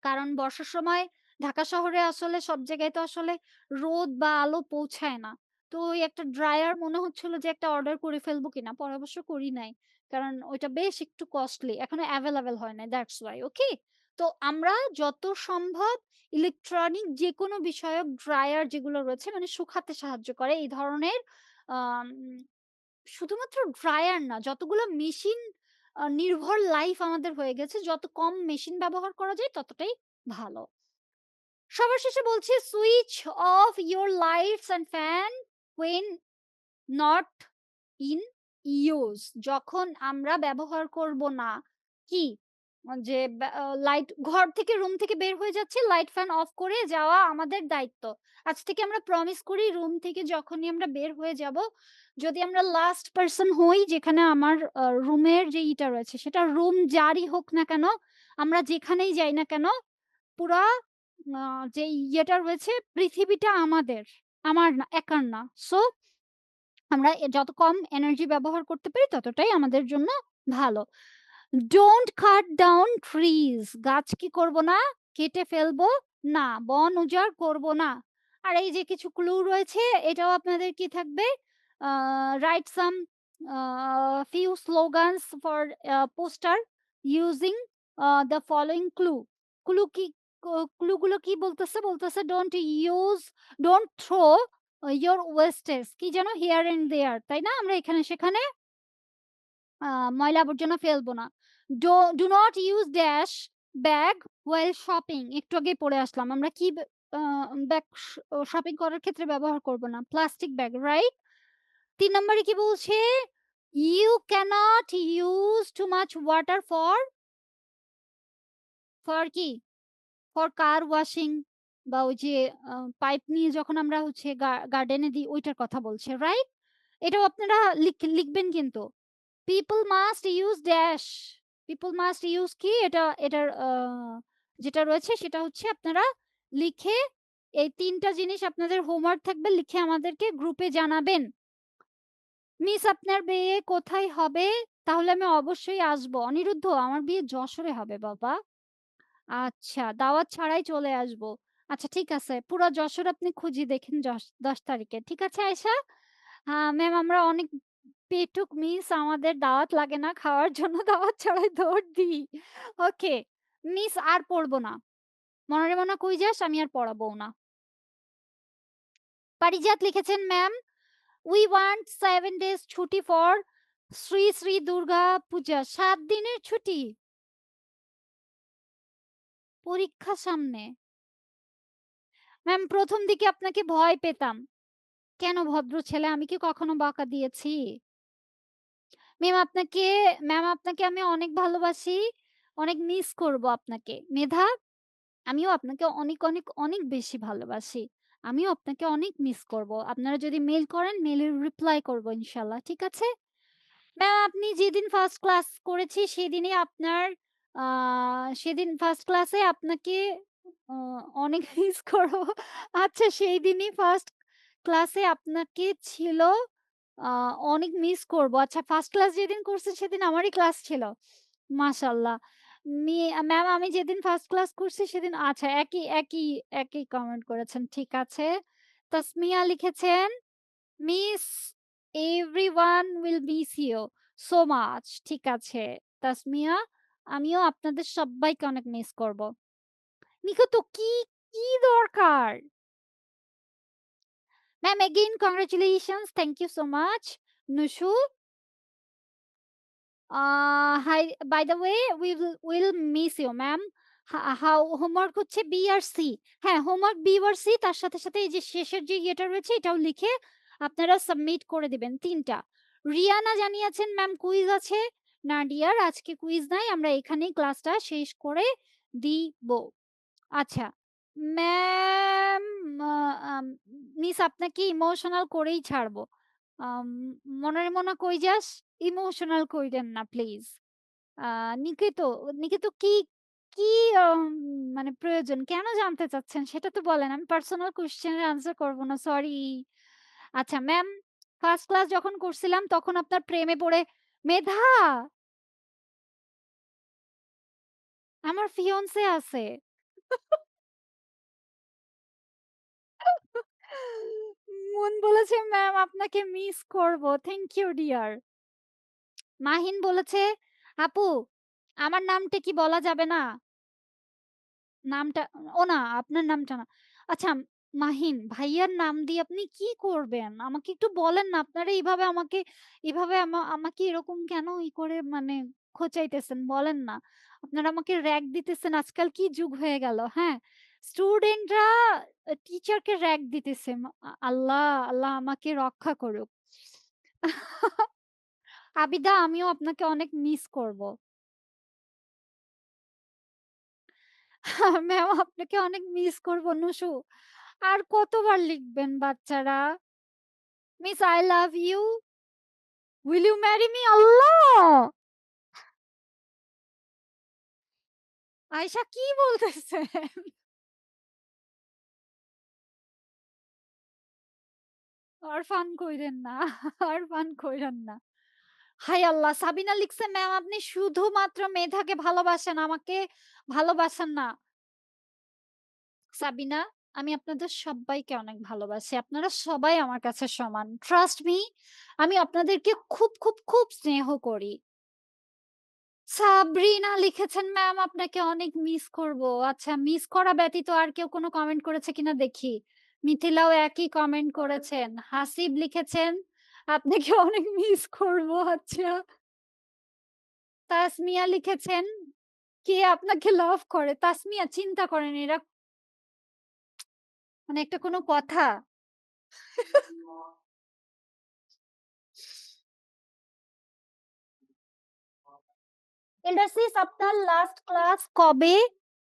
কারণ বর্ষার সময় ঢাকা শহরে আসলে সব জায়গায় তো আসলে রোদ বা আলো পৌঁছায় না। তো ওই একটা ড্রায়ার মনে হচ্ছিল যে একটা অর্ডার করে ফেলবো কিনা। পরে অবশ্য করি নাই। কারণ ওইটা বেশ একটু কস্টলি। এখনো এভেইলেবল হয় নাই। That's why. ওকে? তো আমরা যত সম্ভব ইলেকট্রনিক যেকোনো বিষয়ক ড্রায়ার যেগুলো রয়েছে মানে শুকাতে সাহায্য করে এই ধরনের আম শুধুমাত্র ড্রায়ার না, যতগুলো মেশিন নির্ভর লাইফ আমাদের হয়ে গেছে, যত কম মেশিন ব্যবহার করা যায় ততটাই ভালো। সবার শেষে বলছি switch off your lights and fan when not in use। যখন আমরা ব্যবহার করব না, কি? যে লাইট ঘর থেকে রুম থেকে বের হয়ে যাচ্ছি, লাইট ফ্যান অফ করে যাওয়া আমাদের দায়িত্ব। আজ থেকে আমরা প্রমিস করি রুম থেকে যখনই আমরা বের হয়ে যাব, যদি আমরা লাস্ট পারসন হই যেখানে আমার রুমের যে ইটা রয়েছে সেটা রুম যারই হোক না কেন, আমরা যেখানেই যাই না কেন পুরা আ যে ইয়েটা রয়েছে পৃথিবীটা আমাদের। আমার না, একার না। সো আমরা যত কম এনার্জি ব্যবহার করতে পারি ততটাই আমাদের জন্য ভালো। Don't cut down trees. গাছ কি করব না? কেটে ফেলবো না। বন উজাড় করব না। আর এই যে কিছু ক্লু রয়েছে এটাও আপনাদের কি থাকবে? Uh write some a few slogans for poster using the following clue. Clue কি ক্লু গুলো কি বলতেছে? বলতেছে ডোন্ট থ্রো ইওর ওয়েস্টেজ কি যেন হিয়ার অ্যান্ড দেয়ার, তাই না? আমরা এখানে সেখানে আ ময়লা আবর্জনা ফেলবো না। Do not use dash bag while shopping. একটু আগেই পড়ে আসলাম। আমরা কি আ ব্যাগ শপিং করার ক্ষেত্রে ব্যবহার করব না। Plastic bag, right? ৩ নম্বরে কি বলছে? You can't use too much water for কি? ফর কার ওয়াশিং বা ওই যে পাইপ নিয়ে যখন আমরা হচ্ছে গার্ডেনে দিই ওইটার কথা বলছে, রাইট? এটাও আপনারা লিখবেন কিন্তু। People must use dash. People must use কি? এটার যেটা রয়েছে সেটা হচ্ছে আপনারা লিখে এই ৩ টা জিনিস আপনাদের হোমওয়ার্ক থাকবে লিখে আমাদেরকে গ্রুপে জানাবেন। মিস আপনার বিয়ে কোথায় হবে? তাহলে আমি অবশ্যই আসবো। অনিরুদ্ধ আমার বিয়ে যশোরে হবে বাবা। আচ্ছা, দাওয়াত ছাড়াই চলে আসবো। আচ্ছা ঠিক আছে। পুরা যশোর আপনি খুঁজিয়ে দেখেন ১০ তারিখে। ঠিক আছে আয়েশা? ম্যাম আমরা অনেক পেটুক মিস আমাদের দাওয়াত লাগে না। খাওয়ার জন্য দাওয়াত ছাড়াই দৌড় দিই। ওকে। মিস আর পড়ব না। মনে মনে কই যাস আমি আর পড়াবও না। পারিজাত লিখেছেন ম্যাম উই ওয়ান্ট 7 ডেজ ছুটি ফর শ্রী শ্রী দুর্গা পূজা। ৭ দিনের ছুটি। পরীক্ষা সামনে। ম্যাম ১ম দিকে আপনাকে ভয় পেতাম। কেন ভদ্র ছেলে আমি কি কখনো বকা দিয়েছি? ম্যাম আপনাকে ম্যাম আপনাকে আমি অনেক ভালোবাসি। অনেক মিস করব আপনাকে। মেধা আমিও আপনাকে অনেক, অনেক, অনেক বেশি ভালোবাসি। আমিও আপনাকে অনেক মিস করব। আপনারা যদি মেইল করেন মেইলের রিপ্লাই করব ইনশাআল্লাহ। ঠিক আছে? ম্যাম আপনি যেদিন ফার্স্ট ক্লাস করেছি সেদিনই আপনার আ সেদিন ফার্স্ট ক্লাসে আপনাকে অ অনেক মিস করব। আচ্ছা সেইদিনই ফার্স্ট ক্লাসে আপনাকে ছিল আ অনেক মিস করব। আচ্ছা ফার্স্ট ক্লাস যেদিন করছি সেদিন আমারই ক্লাস ছিল। মাশাআল্লাহ। মি ম্যাম আমি যেদিন ফার্স্ট ক্লাস করছি সেদিন আচ্ছা একই কমেন্ট করেছেন। ঠিক আছে। তাসমিয়া লিখেছেন miss everyone will miss you so much. ঠিক আছে তাসমিয়া, আমিও আপনাদের সব্বাইকে অনেক মিস করব। নিখুঁত কি দরকার? Ma'am, again, congratulations. Thank you so much. Nushu, hi. By the way, we'll miss you, ma'am. How homework হচ্ছে B আর C। হ্যাঁ, হোমওয়ার্ক B আর C তার সাথে, সাথে এই যে শেষের যে ইয়েটা রয়েছে এটাও লিখে আপনারা সাবমিট করে দিবেন ৩ টা। রিয়ানা জানিয়েছেন ম্যাম কুইজ আছে। না ডিয়ার আজকে কুইজ নাই। আমরা এখানেই ক্লাসটা শেষ করে দিব। আচ্ছা। ম্যাম আ আম মিস আপনাকে ইমোশনাল করেই ছাড়বো। আম মনের মনা কই যাস? ইমোশনাল কইরেন না প্লিজ। আ নিকিত, নিকিত কি, কি আম মানে প্রয়োজন? কেন জানতে চাচ্ছেন সেটা তো বলেন। আমি পার্সোনাল কোয়েশ্চেন এর আনসার করব না। সরি। আচ্ছা ম্যাম, ফার্স্ট ক্লাস যখন করছিলাম তখন আপনার প্রেমে পড়ে মেধা! আমার ফিয়ান্সে আছে। মন বলেছে ম্যাম আপনাকে মিস করব। Thank you dear. মাহিন বলেছে, আপু আমার নামটা কি বলা যাবে না? নামটা ও না, আপনার নামটা না। আচ্ছা মাহিন, ভাইয়ার নাম দিয়ে আপনি কি করবেন? আমাকে একটু বলেন না। আপনারা এইভাবে আমাকে এভাবে আমাকে এরকম কেন করে মানে খোঁচাইতেছেন বলেন না। আপনারা আমাকে র‍্যাগ দিতেছেন। আজকাল কি যুগ হয়ে গেল, হ্যাঁ? স্টুডেন্টরা টিচারকে র‍্যাগ দিতেছে। আল্লাহ, আল্লাহ আমাকে রক্ষা করুক। আবিদা আমিও আপনাকে অনেক মিস করব। ম্যাম আপনাকে অনেক মিস করব নুসু। আর কতবার লিখবেন বাচ্চারা? Miss I love you. Will you marry me? আল্লাহ! আয়েশা কি বলতেছেন? আর ফান কইরেন না, আর ফান কইরেন না। হায় আল্লাহ! সাবিনা লিখছে ম্যাম আপনি শুধুমাত্র মেধাকে ভালোবাসেন, আমাকে ভালোবাসেন না। সাবিনা, আমি আপনাদের সব্বাইকে অনেক ভালোবাসি। আপনারা সবাই আমার কাছে সমান। ট্রাস্ট মি, আমি আপনাদেরকে খুব, খুব, খুব স্নেহ করি। সাবরিনা লিখেছেন, "ম্যাম আপনাকে অনেক মিস করব।" আচ্ছা, মিস করা ব্যতীত আর কেউ কোনো কমেন্ট করেছে কিনা দেখি। মিথিলাও একই কমেন্ট করেছেন। হাসিব লিখেছেন, "আপনাকে অনেক মিস করব।" আচ্ছা। তাসমিয়া লিখেছেন, "কে আপনাকে লাভ করে?" তাসমিয়া চিন্তা করেন এরা মানে একটা কোনো কথা? এন্ডারসিস আপনার লাস্ট ক্লাস কবে?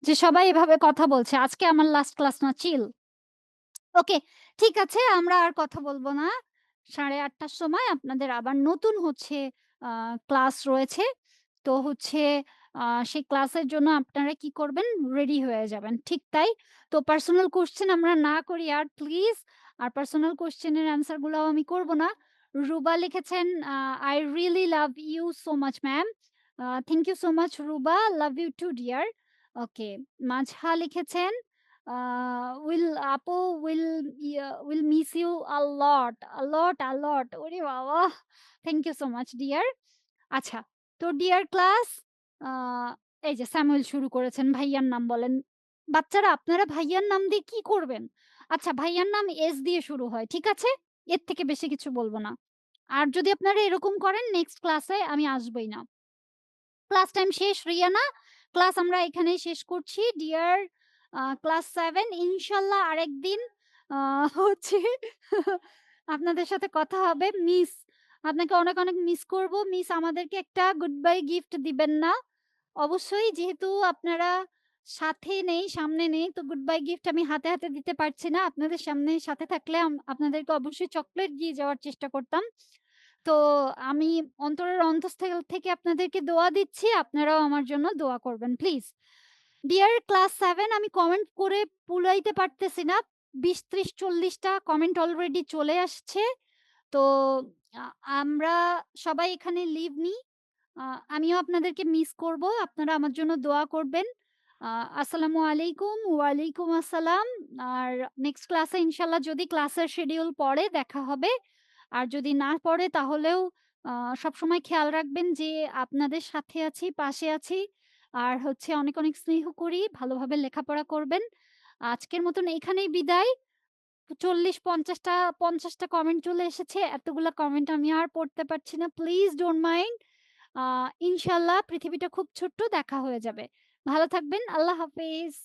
যে সবাই এভাবে কথা বলছে। আজকে আমার লাস্ট ক্লাস না চিল। ওকে, ঠিক আছে আমরা আর কথা বলব না। 8:30 টার সময় আপনাদের আবার নতুন হচ্ছে আ ক্লাস রয়েছে। তো হচ্ছে আ সেই ক্লাসের জন্য আপনারা কি করবেন? রেডি হয়ে যাবেন। ঠিক তাই? তো পার্সোনাল কোয়েশ্চেন আমরা না করি আর প্লিজ। আর পার্সোনাল কোয়েশ্চেন এর অ্যান্সার গুলাও আমি করব না। রুবা লিখেছেন "I really love you so much ma'am." Thank you so much Ruba. Love you too dear. Okay. Mazha লিখেছেন আ "Will আপু will miss you a lot, a lot, a lot." ওরে বাবা! Thank you so much dear. আচ্ছা, তো deer class আ এই যে Samuel শুরু করেছেন, ভাইয়ার নাম বলেন। বাচ্চারা আপনারা ভাইয়ার নাম দিয়ে কি করবেন? আচ্ছা, ভাইয়ার নাম এস দিয়ে শুরু হয়। ঠিক আছে? এর থেকে বেশি কিছু বলব না। আর যদি আপনারা এরকম করেন নেক্সট ক্লাসে আমি আসবই না। ক্লাস টাইম শেষ রিয়ানা। ক্লাস আমরা এখানেই শেষ করছি। ডিয়ার ক্লাস 7 ইনশাআল্লাহ আরেকদিন আ হচ্ছে আপনাদের সাথে কথা হবে। মিস আপনাকে অনেক, অনেক মিস করব। মিস আমাদেরকে একটা গুড বাই গিফট দিবেন না? অবশ্যই যেহেতু আপনারা সাথে নেই, সামনে নেই তো গুড বাই গিফট আমি হাতে, হাতে দিতে পারছি না। আপনাদের সামনে সাথে থাকলে আপনাদেরকে অবশ্যই চকোলেট দিয়ে যাওয়ার চেষ্টা করতাম। তো আমি অন্তরের অন্তঃস্থল থেকে আপনাদেরকে দোয়া দিচ্ছি। আপনারাও আমার জন্য দোয়া করবেন প্লিজ। ডিয়ার ক্লাস 7 আমি কমেন্ট করে কুলাইতে পারতেছি না। ২০, ৩০, ৪০ টা কমেন্ট অলরেডি চলে আসছে। তো আ আমরা সবাই এখানে লিভ নিই। আ আমিও আপনাদেরকে মিস করব। আপনারা আমার জন্য দোয়া করবেন। আ আসসালামু আলাইকুম। ওয়ালাইকুম আসসালাম। আর নেক্সট ক্লাসে ইনশাআল্লাহ যদি ক্লাসের শিডিউল পড়ে দেখা হবে। আর যদি না পড়ে তাহলেও আ সবসময় খেয়াল রাখবেন যে আপনাদের সাথে আছি, পাশে আছি। আর হচ্ছে অনেক, অনেক স্নেহ করি। ভালোভাবে লেখাপড়া করবেন। আজকের মতন এখানেই বিদায়। 40-50 টা 50 টা কমেন্ট চলে এসেছে। এতগুলা কমেন্ট আমি আর পড়তে পারছি না। Please don't mind. আ ইনশাআল্লাহ পৃথিবীটা খুব ছোট্ট, দেখা হয়ে যাবে। ভালো থাকবেন। আল্লাহ হাফেজ।